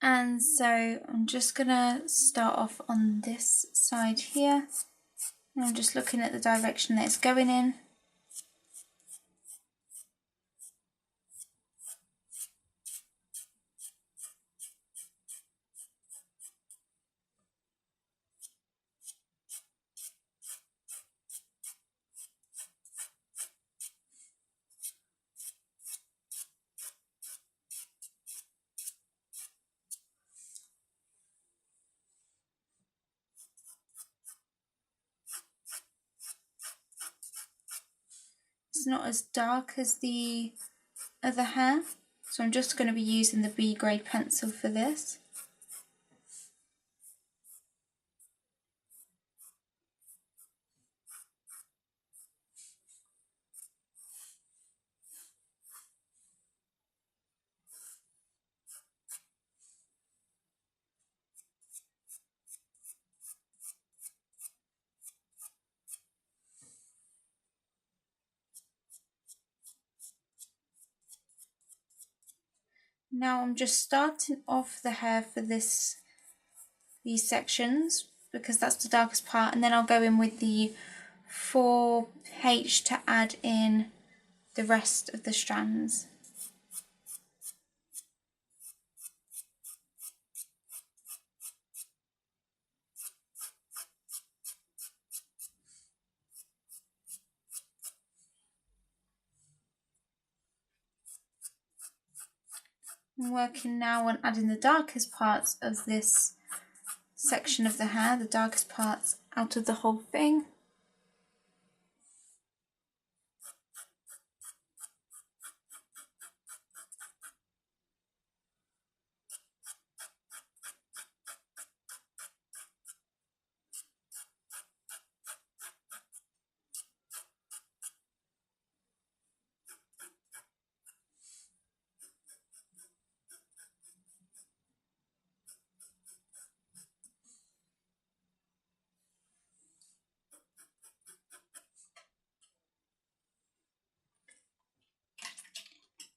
[SPEAKER 1] And so I'm just going to start off on this side here. And I'm just looking at the direction that it's going in. It's not as dark as the other hair, so I'm just going to be using the B grade pencil for this. Now I'm just starting off the hair for these sections because that's the darkest part, and then I'll go in with the 4H to add in the rest of the strands. I'm working now on adding the darkest parts of this section of the hair, the darkest parts out of the whole thing.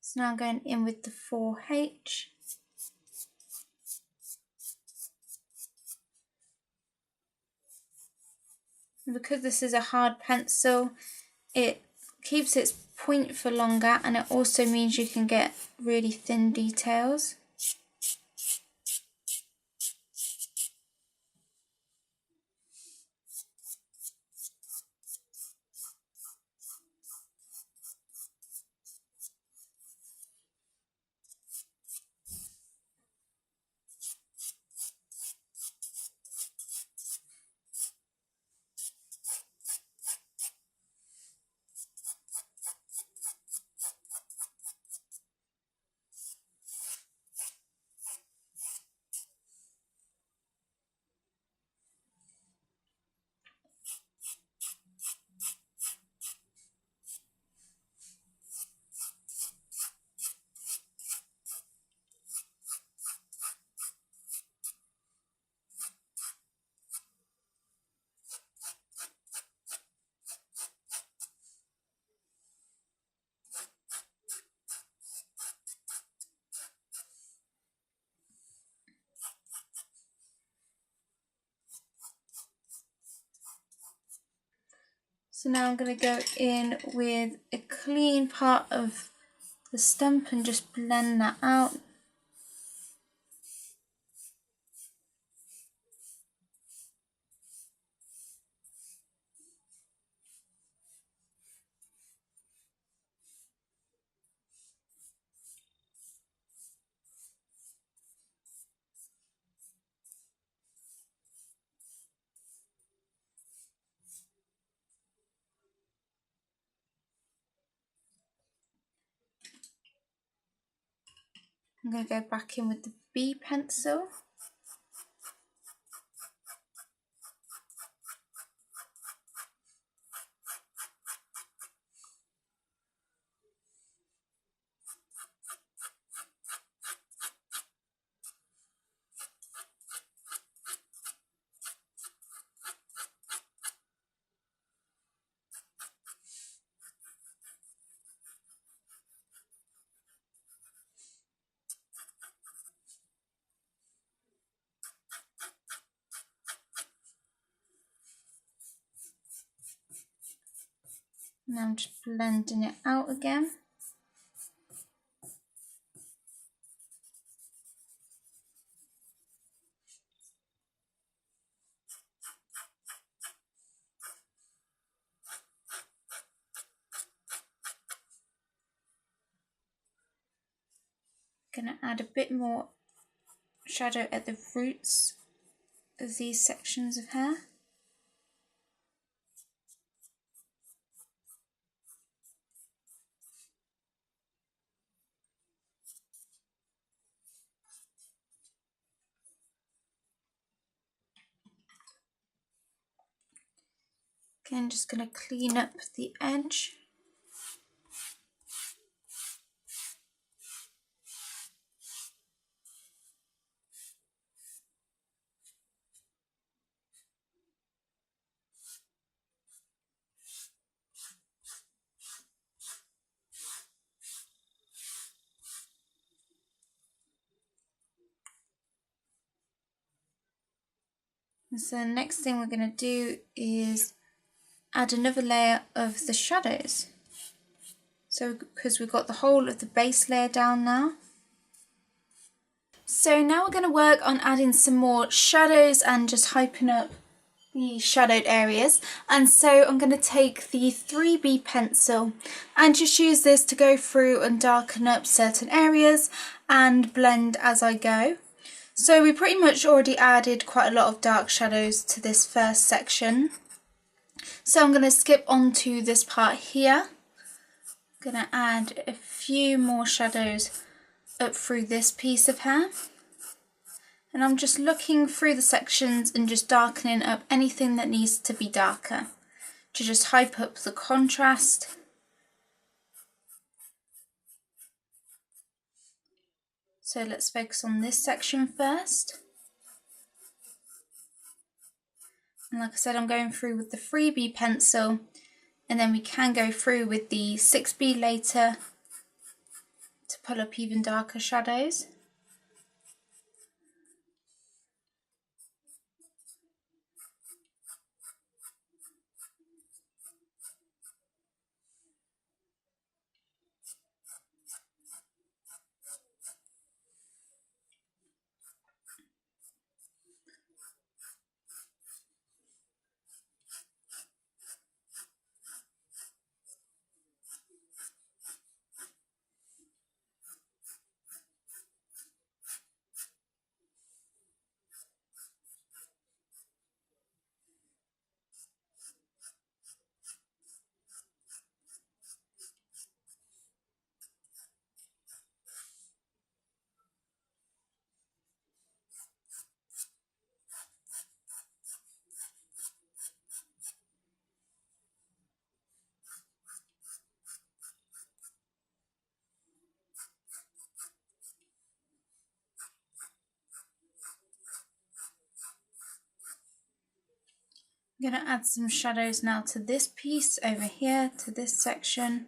[SPEAKER 1] So now I'm going in with the 4H. And because this is a hard pencil, it keeps its point for longer, and it also means you can get really thin details. So now I'm going to go in with a clean part of the stump and just blend that out. I'm going to go back in with the B pencil. Now I'm just blending it out again. Going to add a bit more shadow at the roots of these sections of hair. Again, just going to clean up the edge. And so the next thing we're going to do is add another layer of the shadows. So because we've got the whole of the base layer down now. So now we're going to work on adding some more shadows and just hyping up the shadowed areas. And so I'm going to take the 3B pencil and just use this to go through and darken up certain areas and blend as I go. So we pretty much already added quite a lot of dark shadows to this first section. So I'm going to skip on to this part here. I'm going to add a few more shadows up through this piece of hair. And I'm just looking through the sections and just darkening up anything that needs to be darker to just hype up the contrast. So let's focus on this section first. And like I said, I'm going through with the 3B pencil, and then we can go through with the 6B later to pull up even darker shadows. I'm going to add some shadows now to this piece over here, to this section.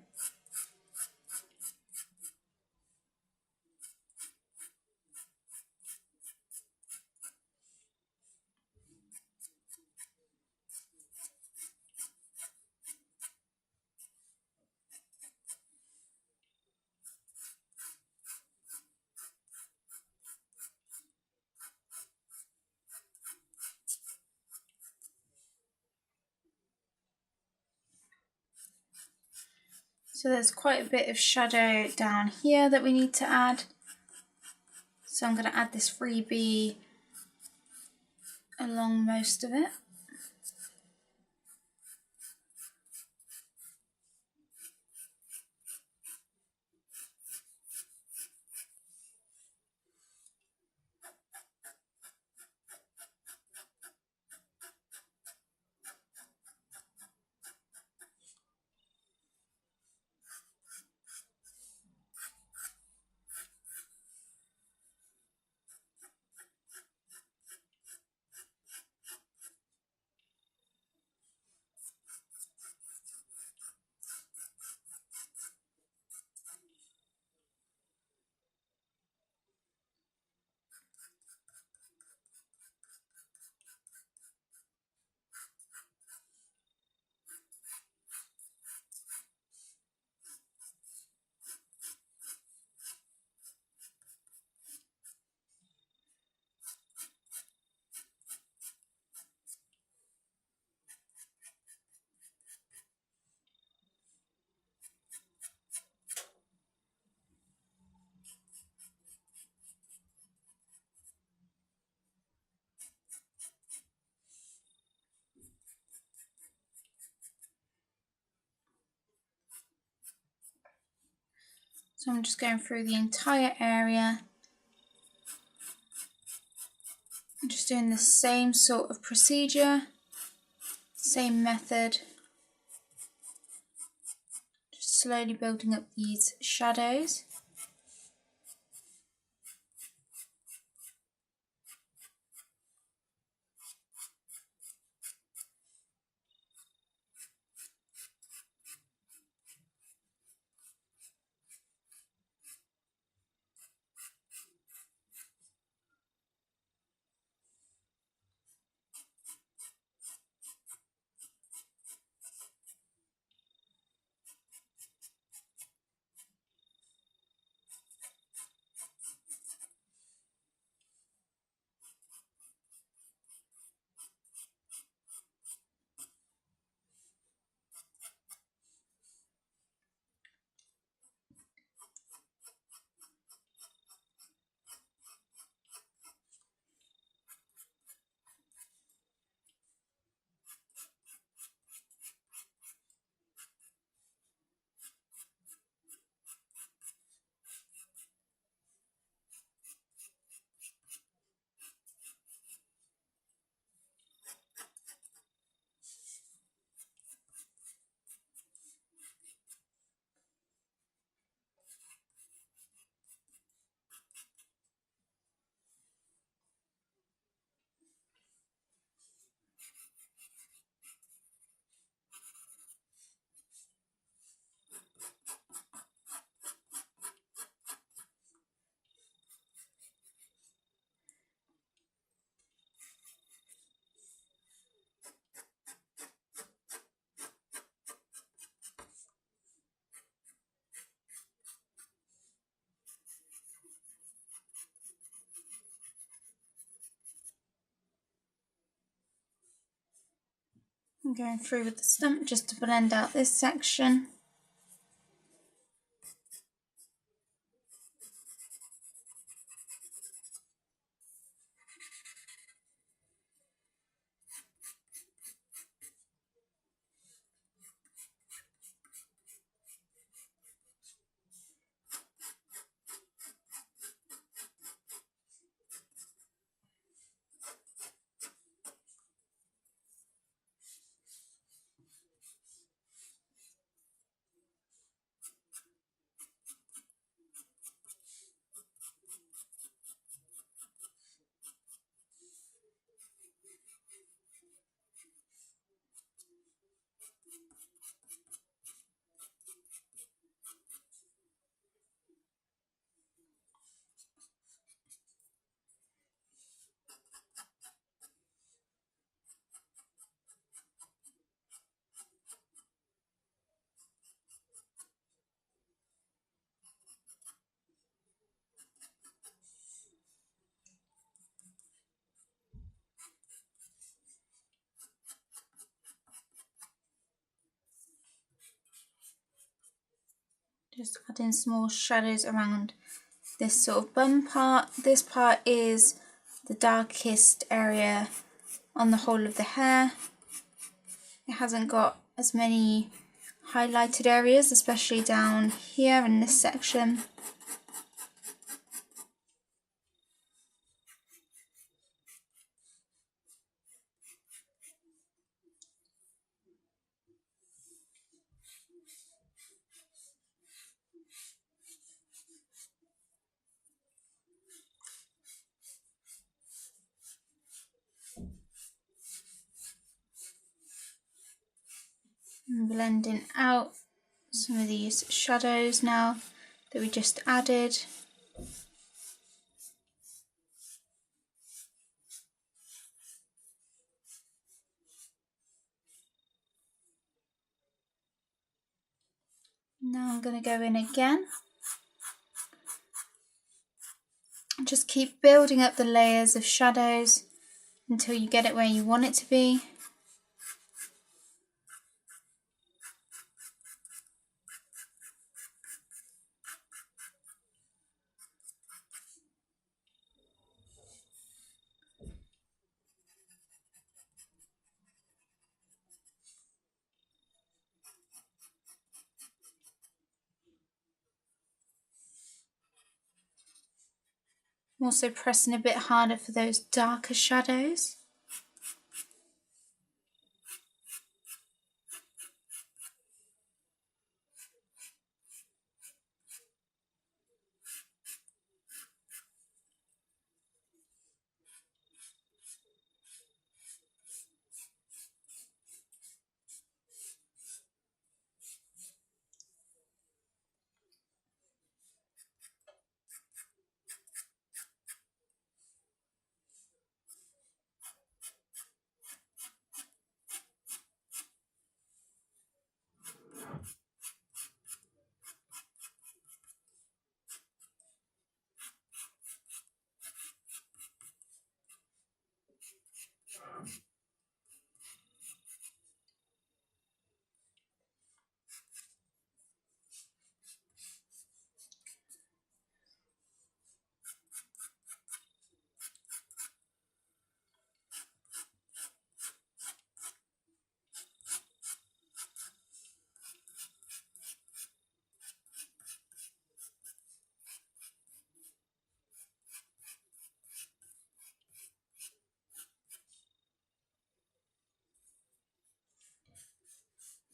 [SPEAKER 1] So there's quite a bit of shadow down here that we need to add. So I'm going to add this freebie along most of it. So I'm just going through the entire area and just doing the same sort of procedure, same method, just slowly building up these shadows. I'm going through with the stump just to blend out this section. Just adding small shadows around this sort of bum part. This part is the darkest area on the whole of the hair. It hasn't got as many highlighted areas, especially down here in this section. And blending out some of these shadows now that we just added. Now I'm going to go in again. Just keep building up the layers of shadows until you get it where you want it to be. I'm also pressing a bit harder for those darker shadows.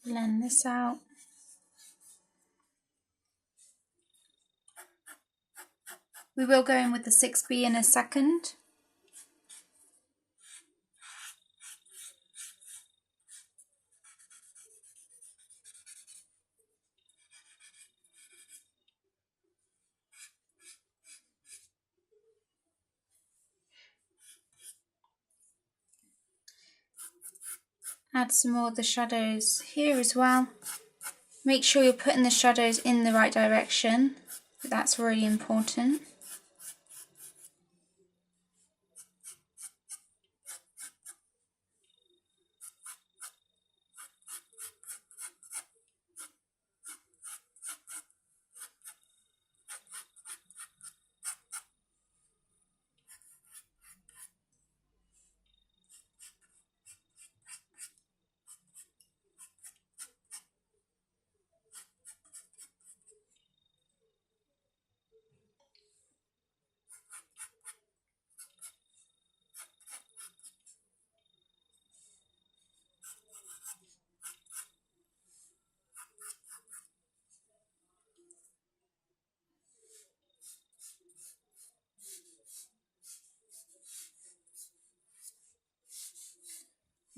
[SPEAKER 1] Blend this out. We will go in with the 6B in a second. Add some more of the shadows here as well. Make sure you're putting the shadows in the right direction. That's really important.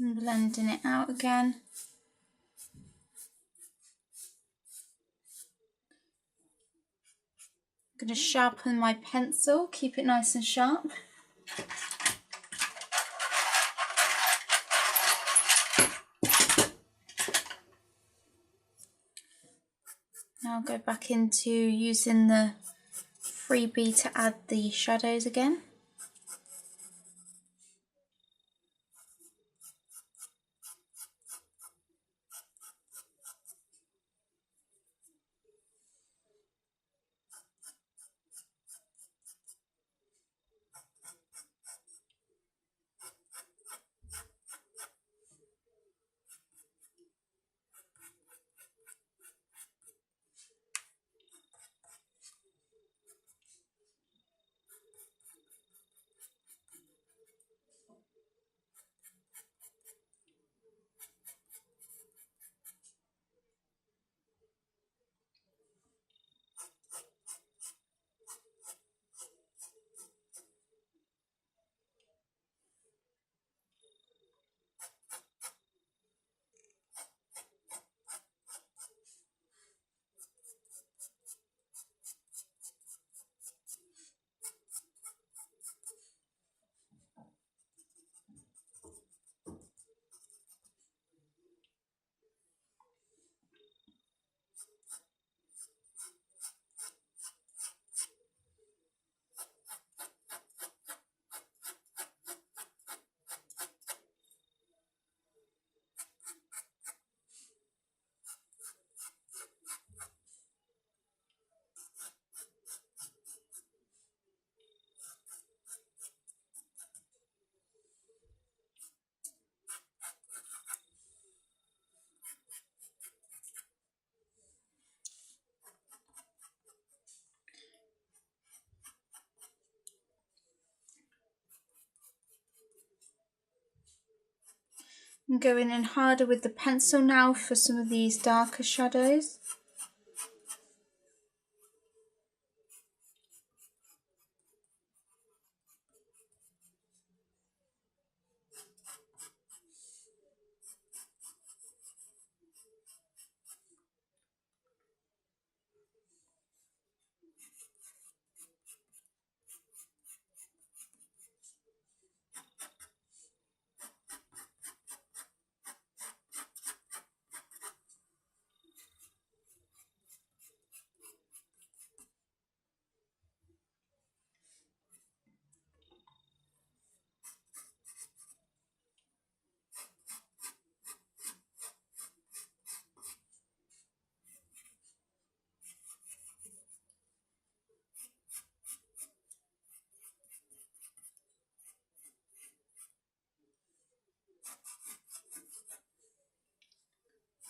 [SPEAKER 1] And blending it out again. I'm going to sharpen my pencil, keep it nice and sharp. Now I'll go back into using the 3B to add the shadows again. I'm going in harder with the pencil now for some of these darker shadows.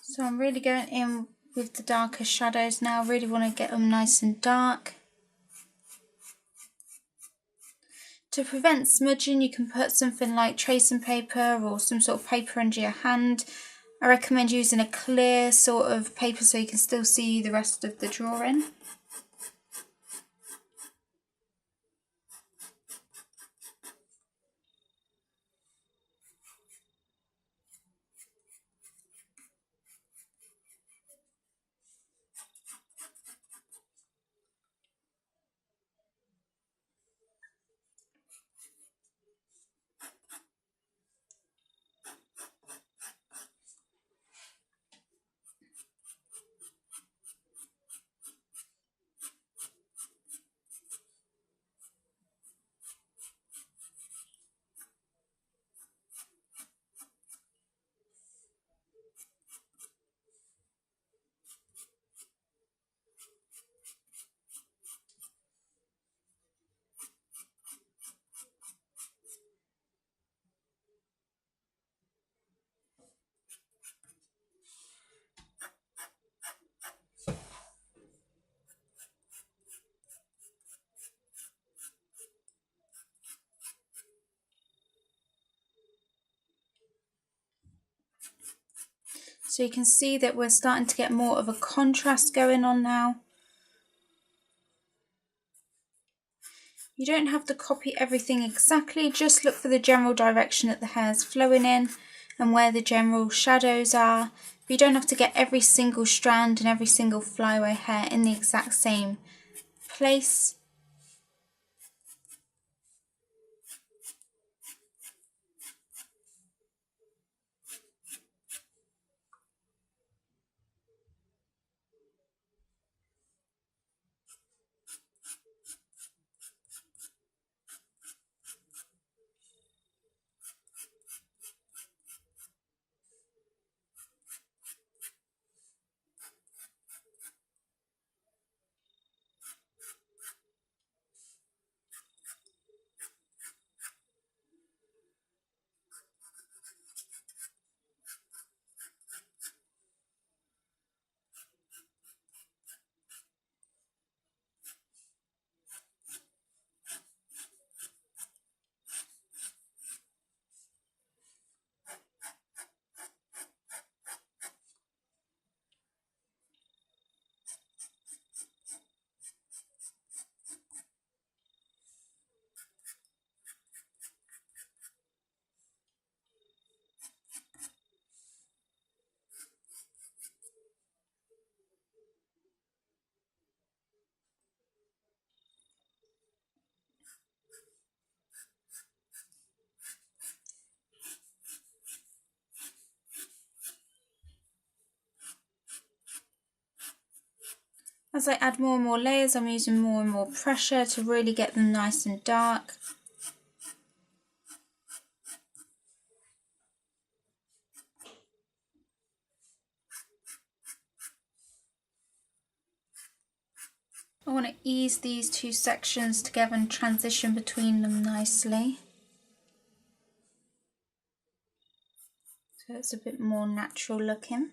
[SPEAKER 1] So I'm really going in with the darker shadows now. Really want to get them nice and dark. To prevent smudging, you can put something like tracing paper or some sort of paper under your hand. I recommend using a clear sort of paper so you can still see the rest of the drawing. So you can see that we're starting to get more of a contrast going on now. You don't have to copy everything exactly, just look for the general direction that the hair is flowing in and where the general shadows are. But you don't have to get every single strand and every single flyaway hair in the exact same place. As I add more and more layers, I'm using more and more pressure to really get them nice and dark. I want to ease these two sections together and transition between them nicely, so it's a bit more natural looking.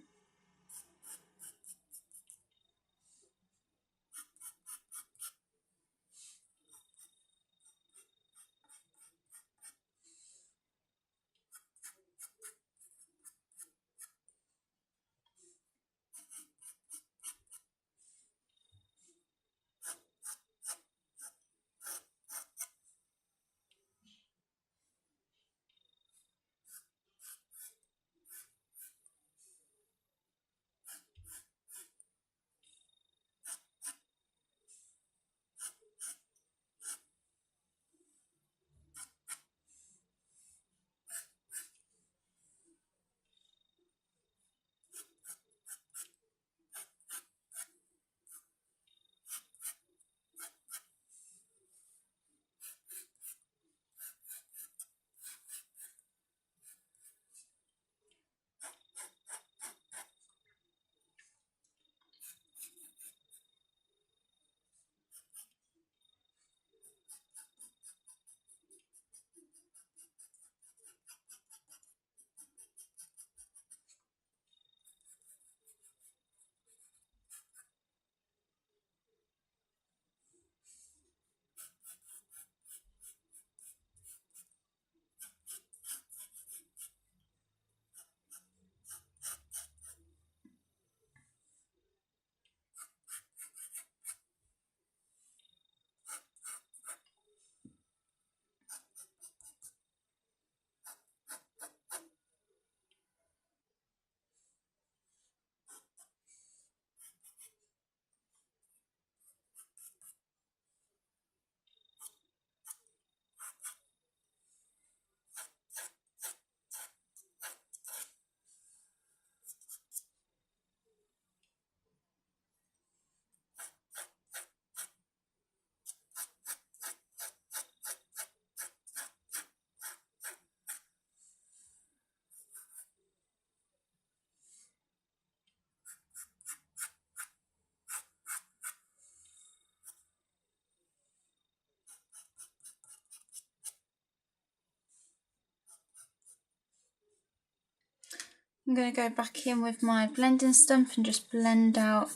[SPEAKER 1] I'm going to go back in with my blending stump and just blend out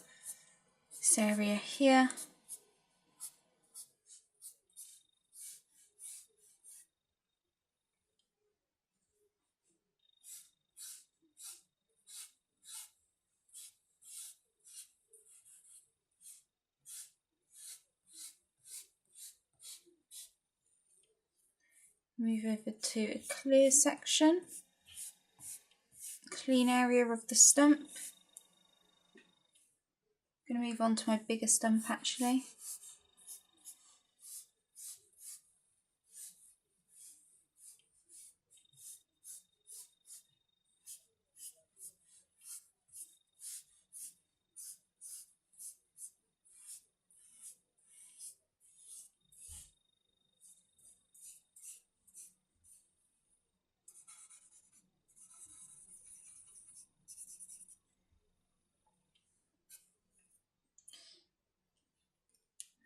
[SPEAKER 1] this area here. Move over to a clear section, clean area of the stump. I'm going to move on to my bigger stump actually.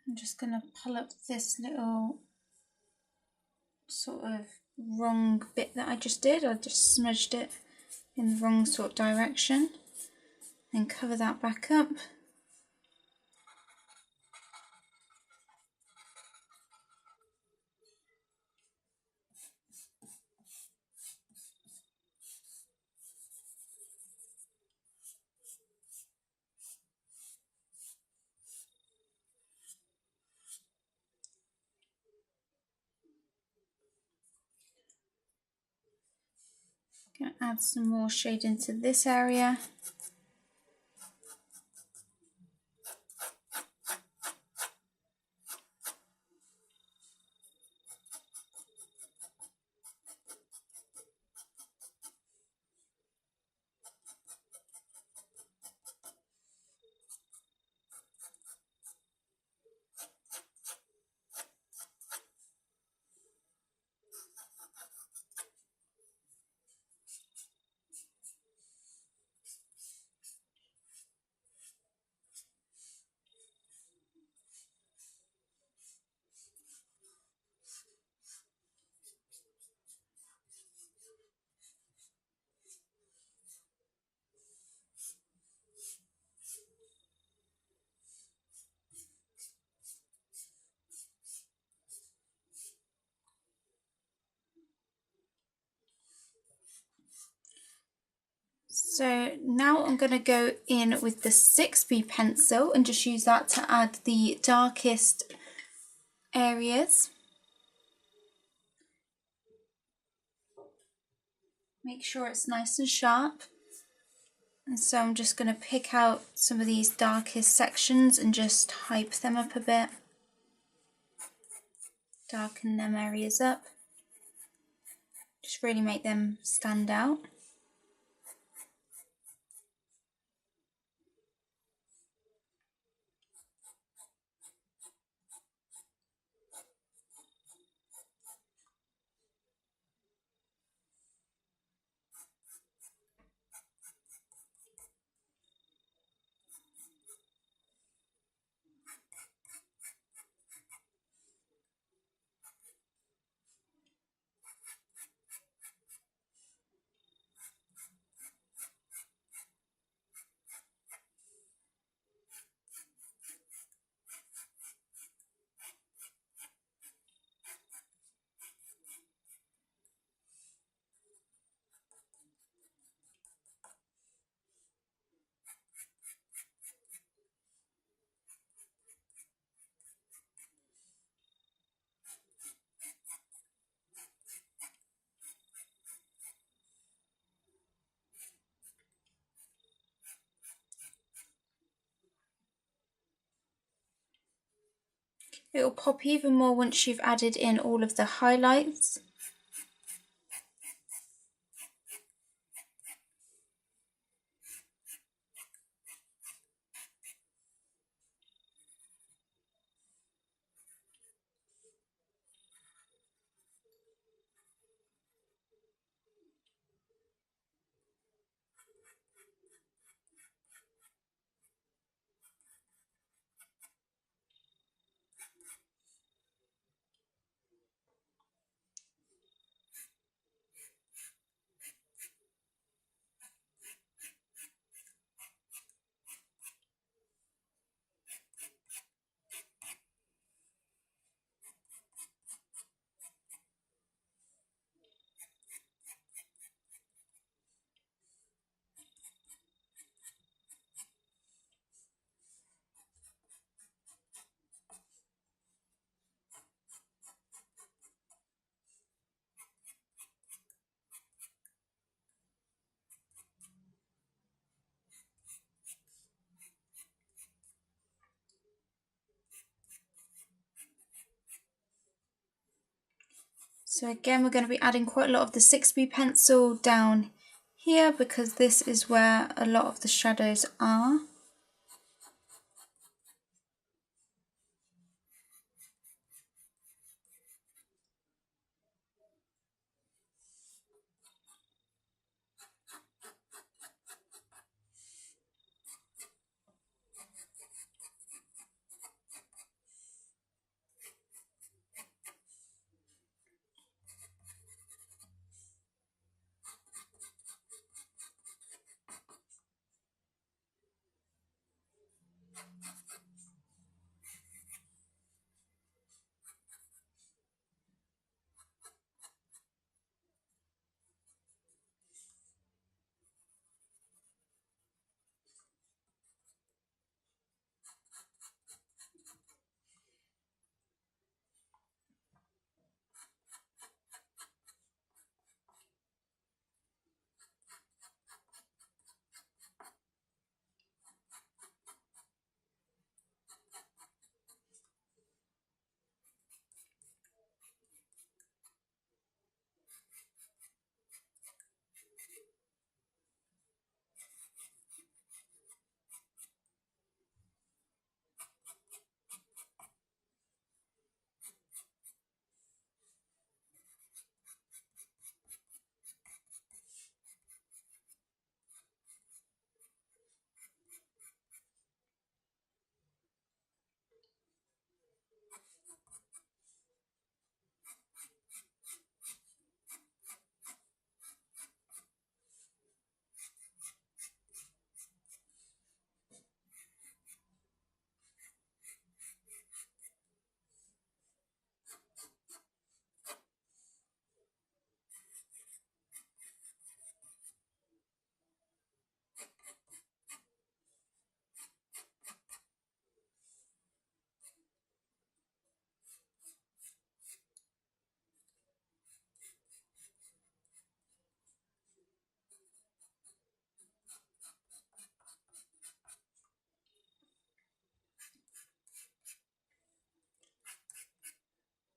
[SPEAKER 1] I'm just going to pull up this little sort of wrong bit that I just did. I just smudged it in the wrong sort of direction and cover that back up. Going to add some more shade into this area. So now I'm going to go in with the 6B pencil and just use that to add the darkest areas. Make sure it's nice and sharp. And so I'm just going to pick out some of these darkest sections and just hype them up a bit. Darken them areas up. Just really make them stand out. It'll pop even more once you've added in all of the highlights. So again, we're going to be adding quite a lot of the 6B pencil down here because this is where a lot of the shadows are.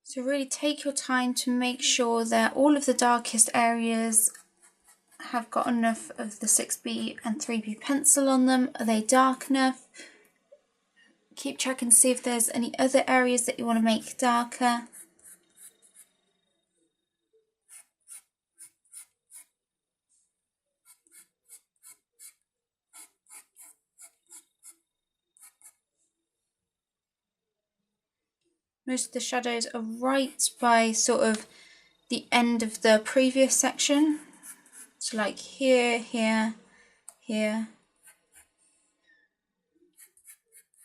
[SPEAKER 1] So really take your time to make sure that all of the darkest areas have got enough of the 6B and 3B pencil on them. Are they dark enough? Keep checking to see if there's any other areas that you want to make darker. Most of the shadows are right by sort of the end of the previous section. So like here, here, here.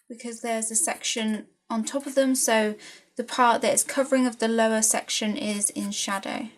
[SPEAKER 1] Because there's a section on top of them, so the part that is covering of the lower section is in shadow.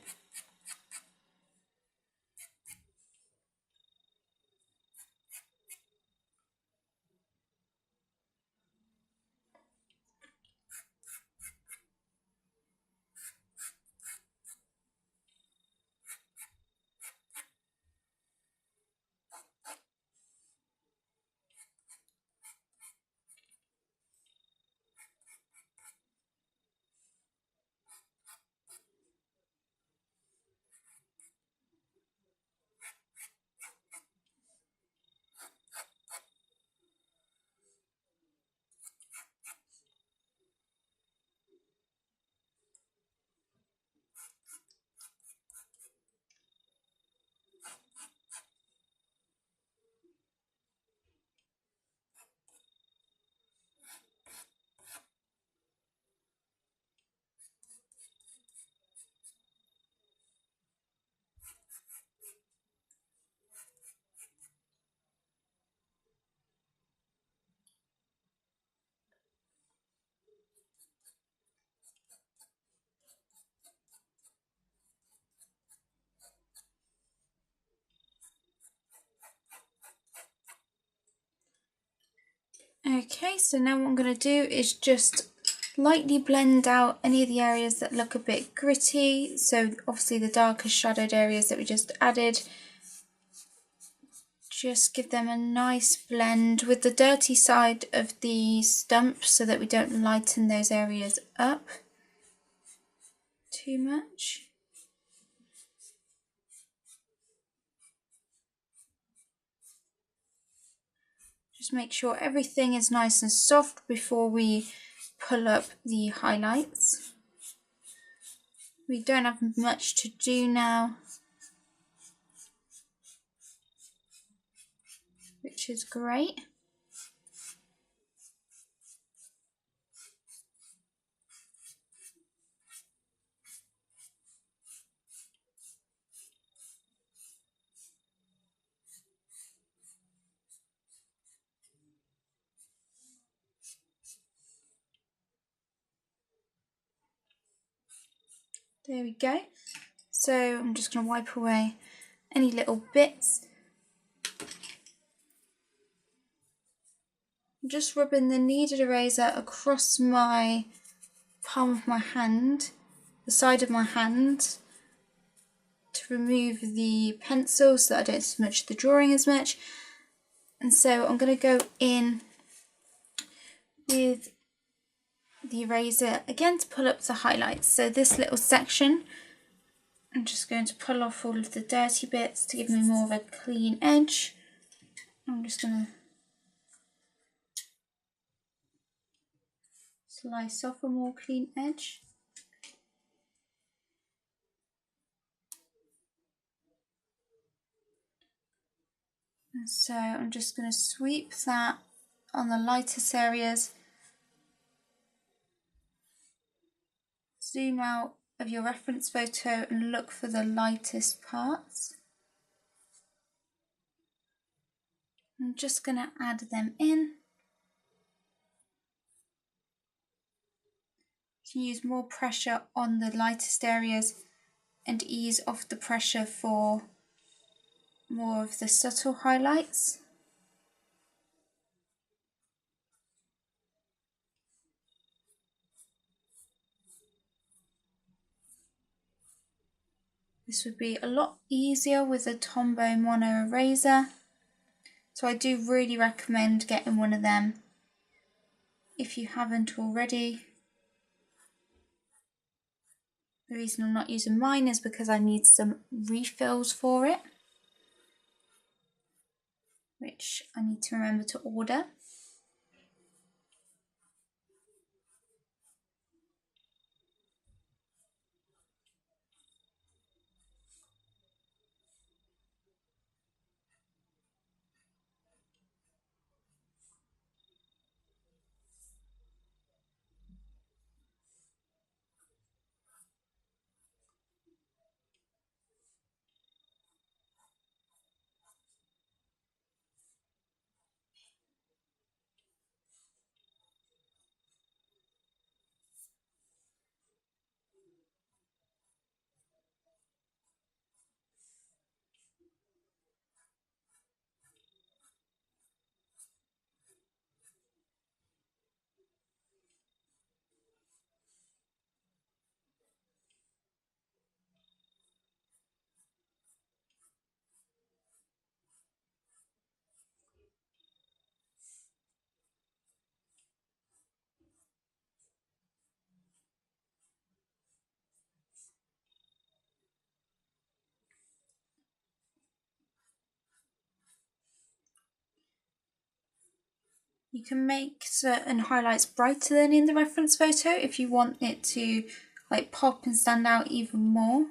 [SPEAKER 1] Okay, so now what I'm going to do is just lightly blend out any of the areas that look a bit gritty. So obviously the darker shadowed areas that we just added, just give them a nice blend with the dirty side of the stump so that we don't lighten those areas up too much. Just make sure everything is nice and soft before we pull up the highlights. We don't have much to do now, which is great. There we go. So I'm just going to wipe away any little bits. I'm just rubbing the kneaded eraser across my palm of my hand, the side of my hand, to remove the pencil so that I don't smudge the drawing as much. And so I'm going to go in with the eraser again to pull up the highlights. So this little section, I'm just going to pull off all of the dirty bits to give me more of a clean edge. I'm just going to slice off a more clean edge. And so I'm just going to sweep that on the lightest areas. Zoom out of your reference photo and look for the lightest parts. I'm just going to add them in. You can use more pressure on the lightest areas and ease off the pressure for more of the subtle highlights. This would be a lot easier with a Tombow Mono eraser, so I do really recommend getting one of them if you haven't already. The reason I'm not using mine is because I need some refills for it, which I need to remember to order. You can make certain highlights brighter than in the reference photo if you want it to like pop and stand out even more.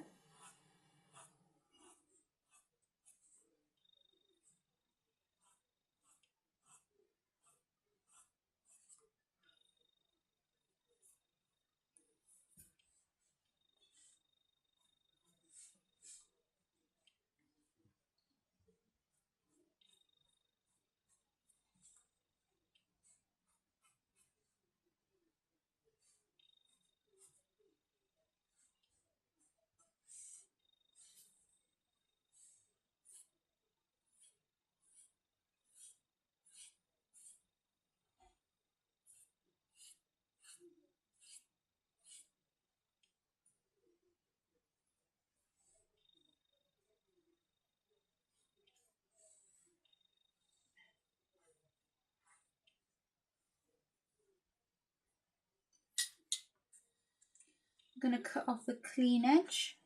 [SPEAKER 1] I'm going to cut off the clean edge.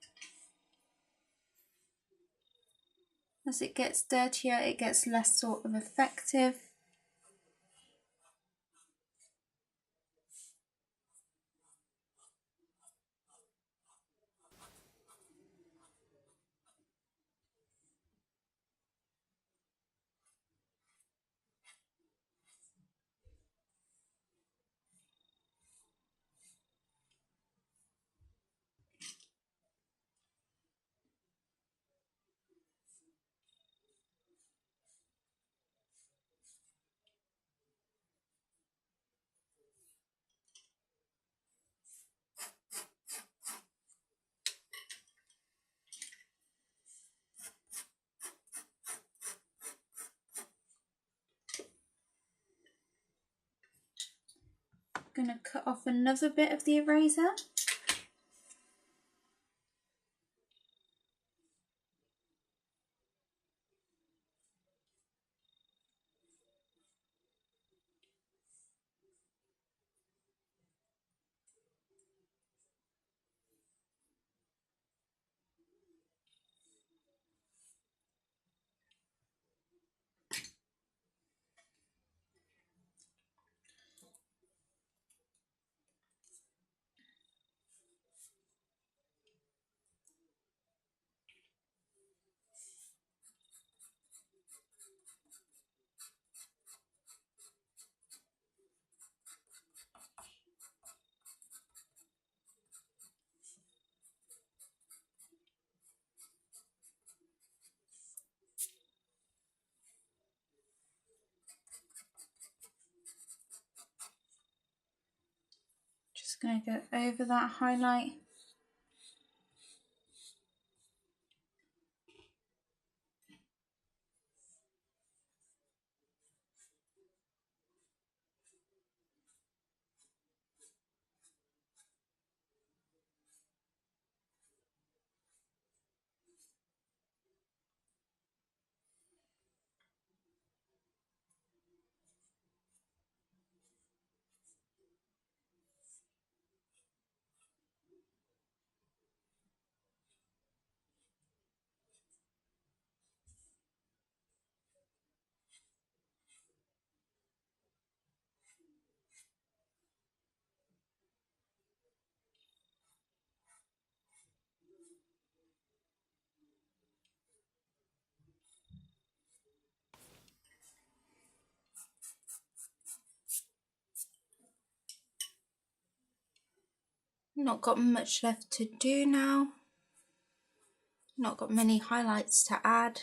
[SPEAKER 1] As it gets dirtier, it gets less sort of effective. going to cut off another bit of the eraser. Just going to go over that highlight. Not got much left to do now. Not got many highlights to add.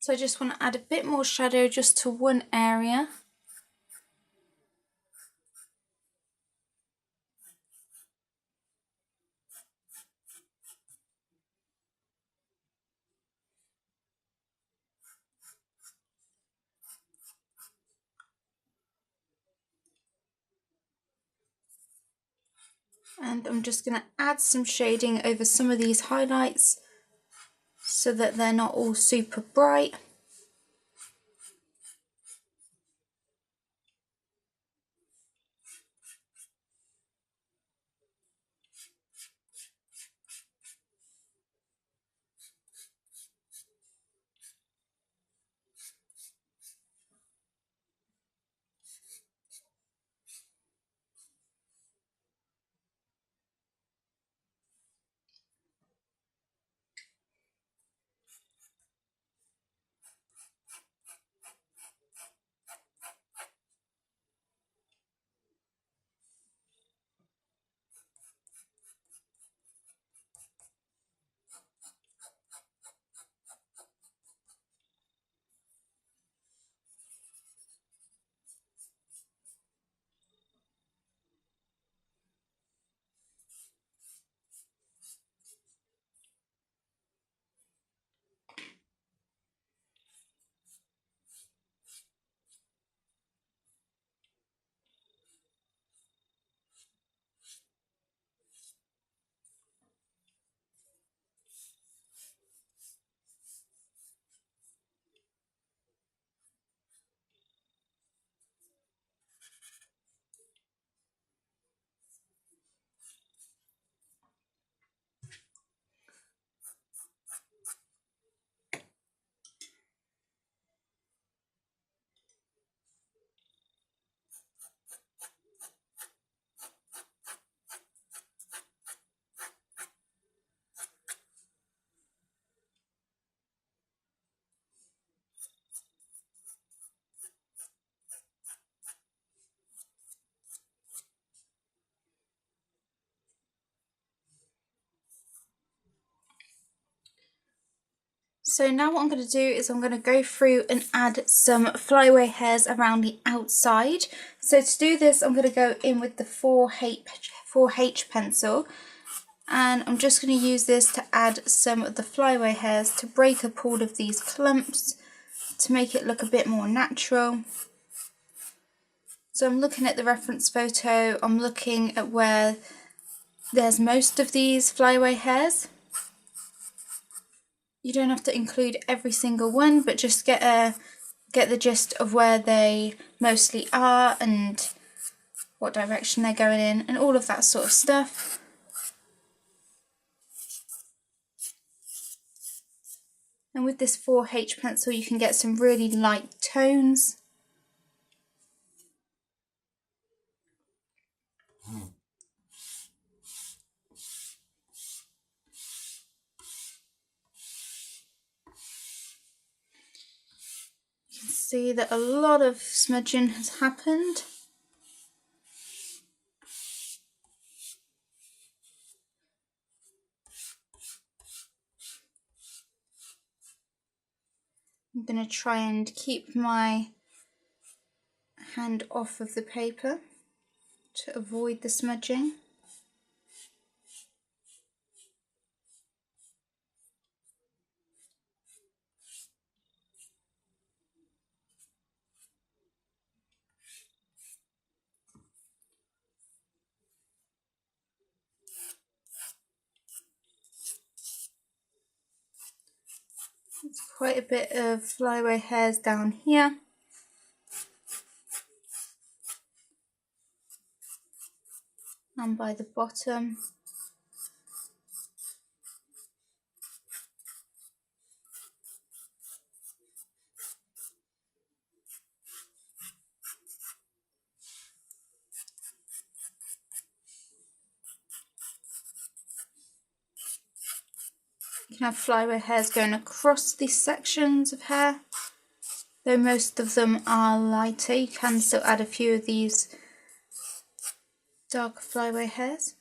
[SPEAKER 1] So I just want to add a bit more shadow just to one area. And I'm just going to add some shading over some of these highlights so that they're not all super bright. So now what I'm going to do is I'm going to go through and add some flyaway hairs around the outside. So to do this, I'm going to go in with the 4H pencil, and I'm just going to use this to add some of the flyaway hairs to break up all of these clumps to make it look a bit more natural. So I'm looking at the reference photo, I'm looking at where there's most of these flyaway hairs. You don't have to include every single one, but just get the gist of where they mostly are and what direction they're going in and all of that sort of stuff. And with this 4H pencil you can get some really light tones. You can see that a lot of smudging has happened. I'm going to try and keep my hand off of the paper to avoid the smudging. There's quite a bit of flyaway hairs down here. And by the bottom. You can have flyaway hairs going across these sections of hair. Though most of them are lighter, you can still add a few of these darker flyaway hairs.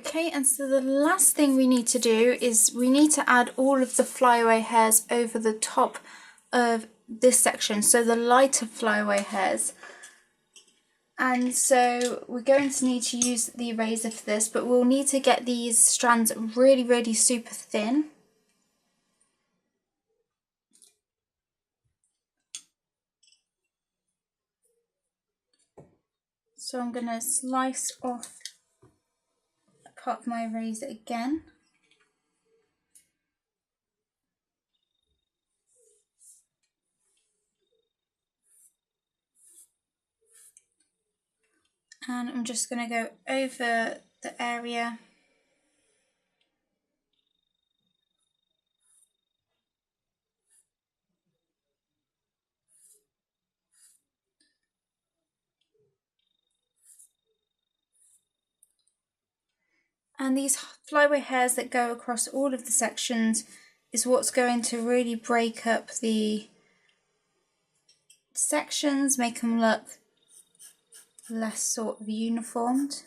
[SPEAKER 1] Okay, and so the last thing we need to do is we need to add all of the flyaway hairs over the top of this section, so the lighter flyaway hairs. And so we're going to need to use the eraser for this, but we'll need to get these strands really, really super thin. So I'm going to slice off a part of my eraser again. And I'm just going to go over the area. And these flyaway hairs that go across all of the sections is what's going to really break up the sections, make them look less sort of uniformed.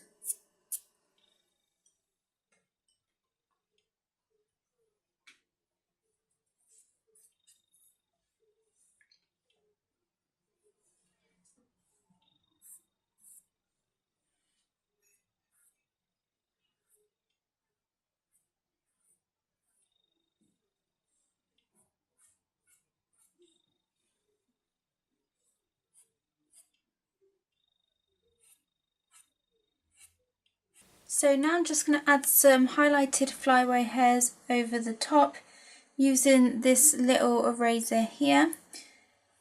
[SPEAKER 1] So now I'm just going to add some highlighted flyaway hairs over the top using this little eraser here.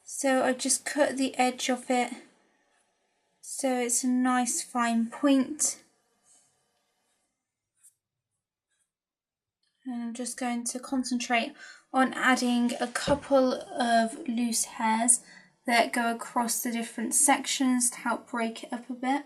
[SPEAKER 1] So I just cut the edge of it so it's a nice fine point. And I'm just going to concentrate on adding a couple of loose hairs that go across the different sections to help break it up a bit.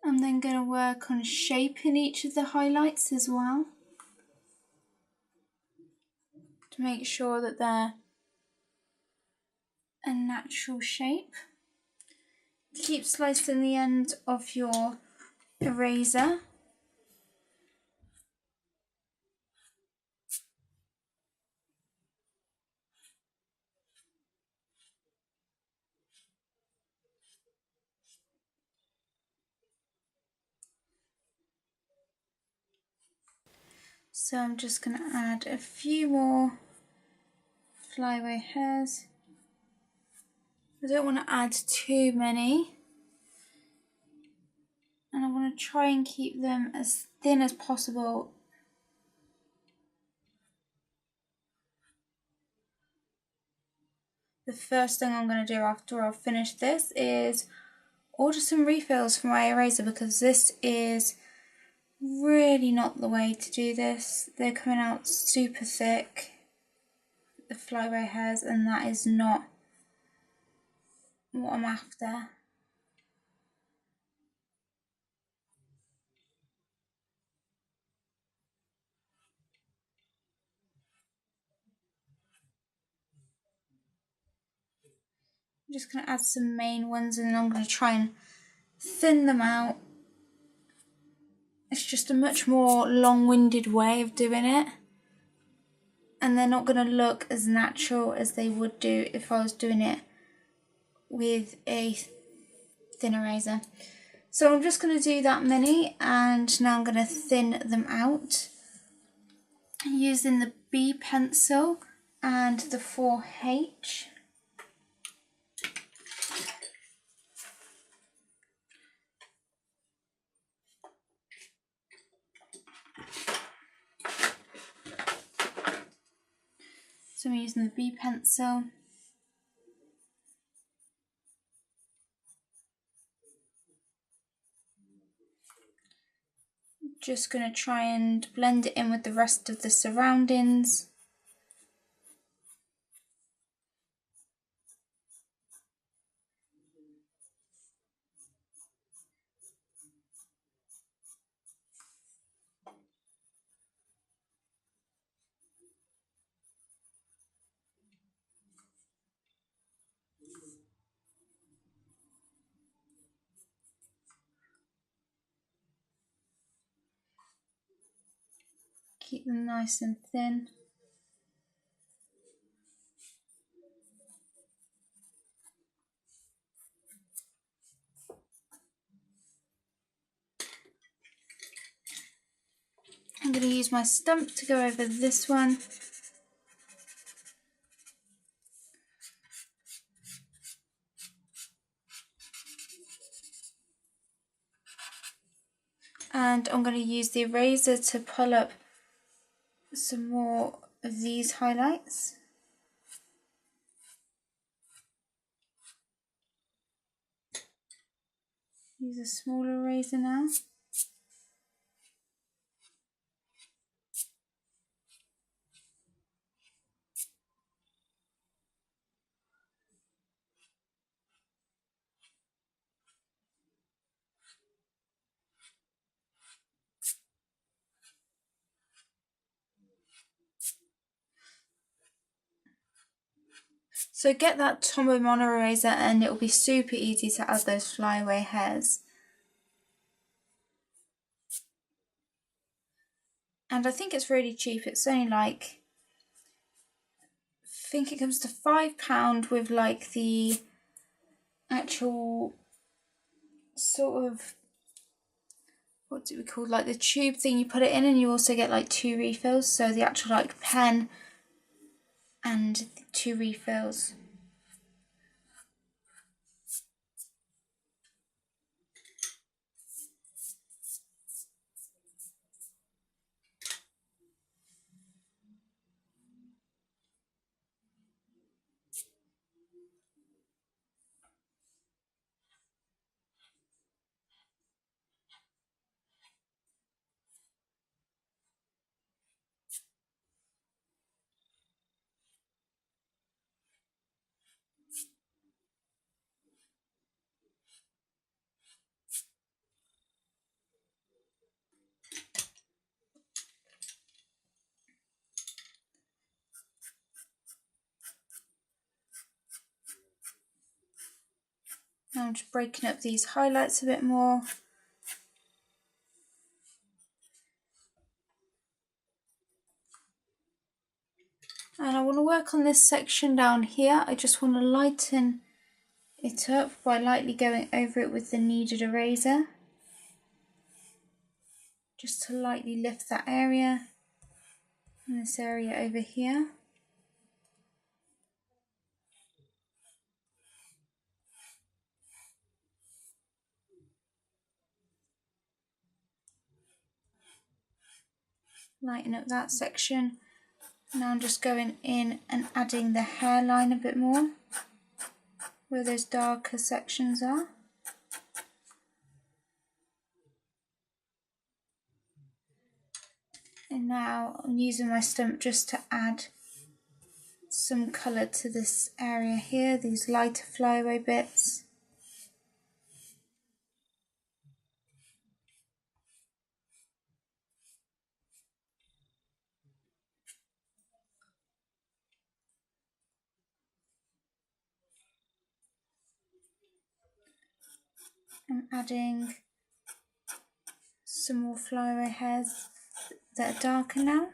[SPEAKER 1] I'm then going to work on shaping each of the highlights as well to make sure that they're a natural shape. Keep slicing the end of your eraser. So I'm just going to add a few more flyaway hairs. I don't want to add too many, and I want to try and keep them as thin as possible. The first thing I'm going to do after I've finished this is order some refills for my eraser, because this is really not the way to do this. They're coming out super thick, the flyaway hairs, and that is not what I'm after. I'm just going to add some main ones, and then I'm going to try and thin them out. It's just a much more long-winded way of doing it, and they're not going to look as natural as they would do if I was doing it with a thin eraser. So I'm just going to do that many, and now I'm going to thin them out using the B pencil and the 4H. So I'm using the B pencil. Just going to try and blend it in with the rest of the surroundings. Keep them nice and thin. I'm going to use my stump to go over this one. And I'm going to use the eraser to pull up some more of these highlights. Use a smaller eraser now. So get that Tombow mono eraser and it will be super easy to add those flyaway hairs. And I think it's really cheap. It's only like, I think it comes to £5 with like the actual sort of, what do we call, like the tube thing you put it in, and you also get like 2 refills. So the actual like pen and 2 refills. Now I'm just breaking up these highlights a bit more. And I want to work on this section down here. I just want to lighten it up by lightly going over it with the kneaded eraser. Just to lightly lift that area and this area over here. Lighten up that section. Now I'm just going in and adding the hairline a bit more where those darker sections are. And now I'm using my stump just to add some colour to this area here, these lighter flyaway bits. I'm adding some more flyaway hairs that are darker now.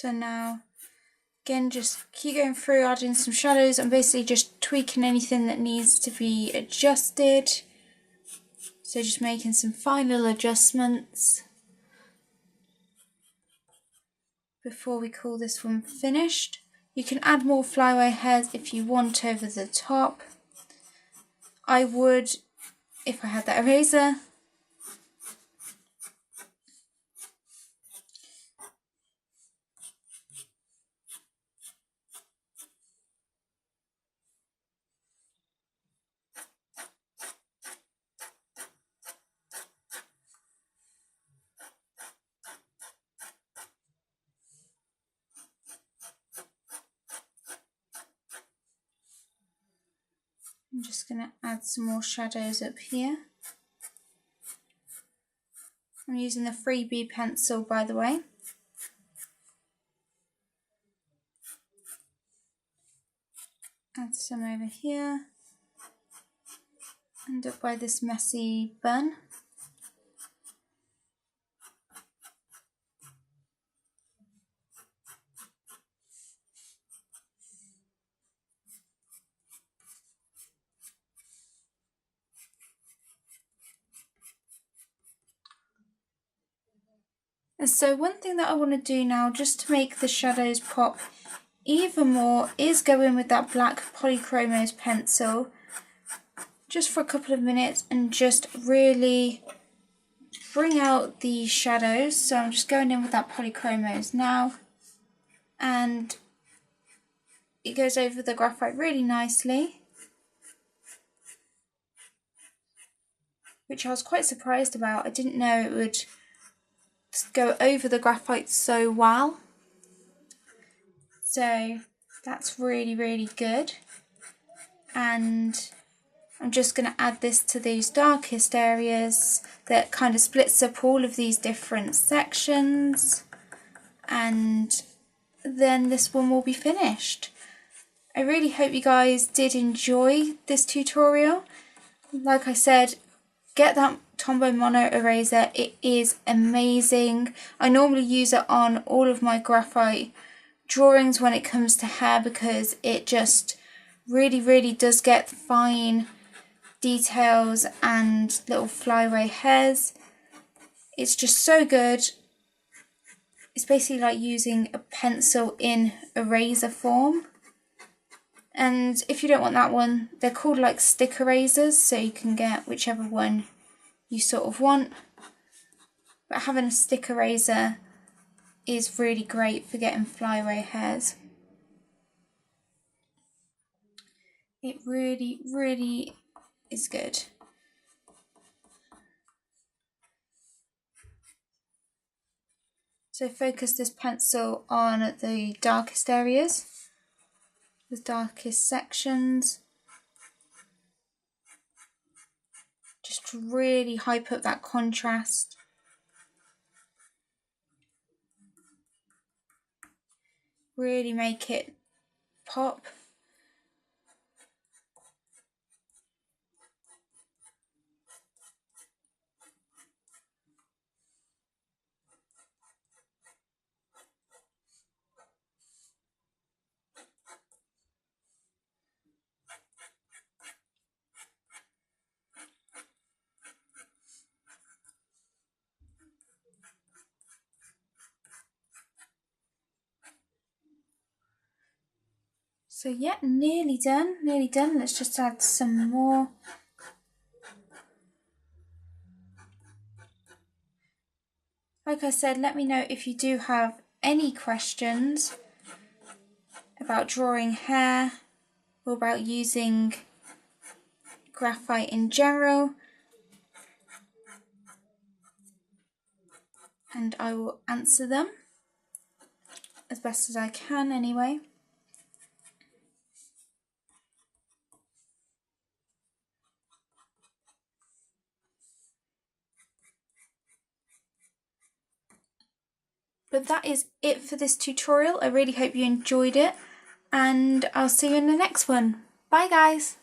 [SPEAKER 1] So now, again, just keep going through, adding some shadows and basically just tweaking anything that needs to be adjusted. So just making some final adjustments before we call this one finished. You can add more flyaway hairs if you want over the top. I would, if I had that eraser. I'm just going to add some more shadows up here. I'm using the 3B pencil, by the way. Add some over here. And up by this messy bun. And so one thing that I want to do now, just to make the shadows pop even more, is go in with that black Polychromos pencil just for a couple of minutes and just really bring out the shadows. So I'm just going in with that Polychromos now, and it goes over the graphite really nicely, which I was quite surprised about. I didn't know it would go over the graphite so well. So that's really, really good. And I'm just going to add this to these darkest areas that kind of splits up all of these different sections, and then this one will be finished. I really hope you guys did enjoy this tutorial. Like I said, get that Tombow Mono eraser, it is amazing. I normally use it on all of my graphite drawings when it comes to hair because it just really does get fine details and little flyaway hairs. It's just so good. It's basically like using a pencil in eraser form. And if you don't want that one, they're called like stick erasers, so you can get whichever one you sort of want. But having a stick eraser is really great for getting flyaway hairs. It really is good. So focus this pencil on the darkest areas, the darkest sections. Just to really hype up that contrast. Really make it pop. So yeah, nearly done. Let's just add some more. Like I said, let me know if you do have any questions about drawing hair or about using graphite in general, and I will answer them as best as I can anyway. But that is it for this tutorial. I really hope you enjoyed it, and I'll see you in the next one. Bye guys!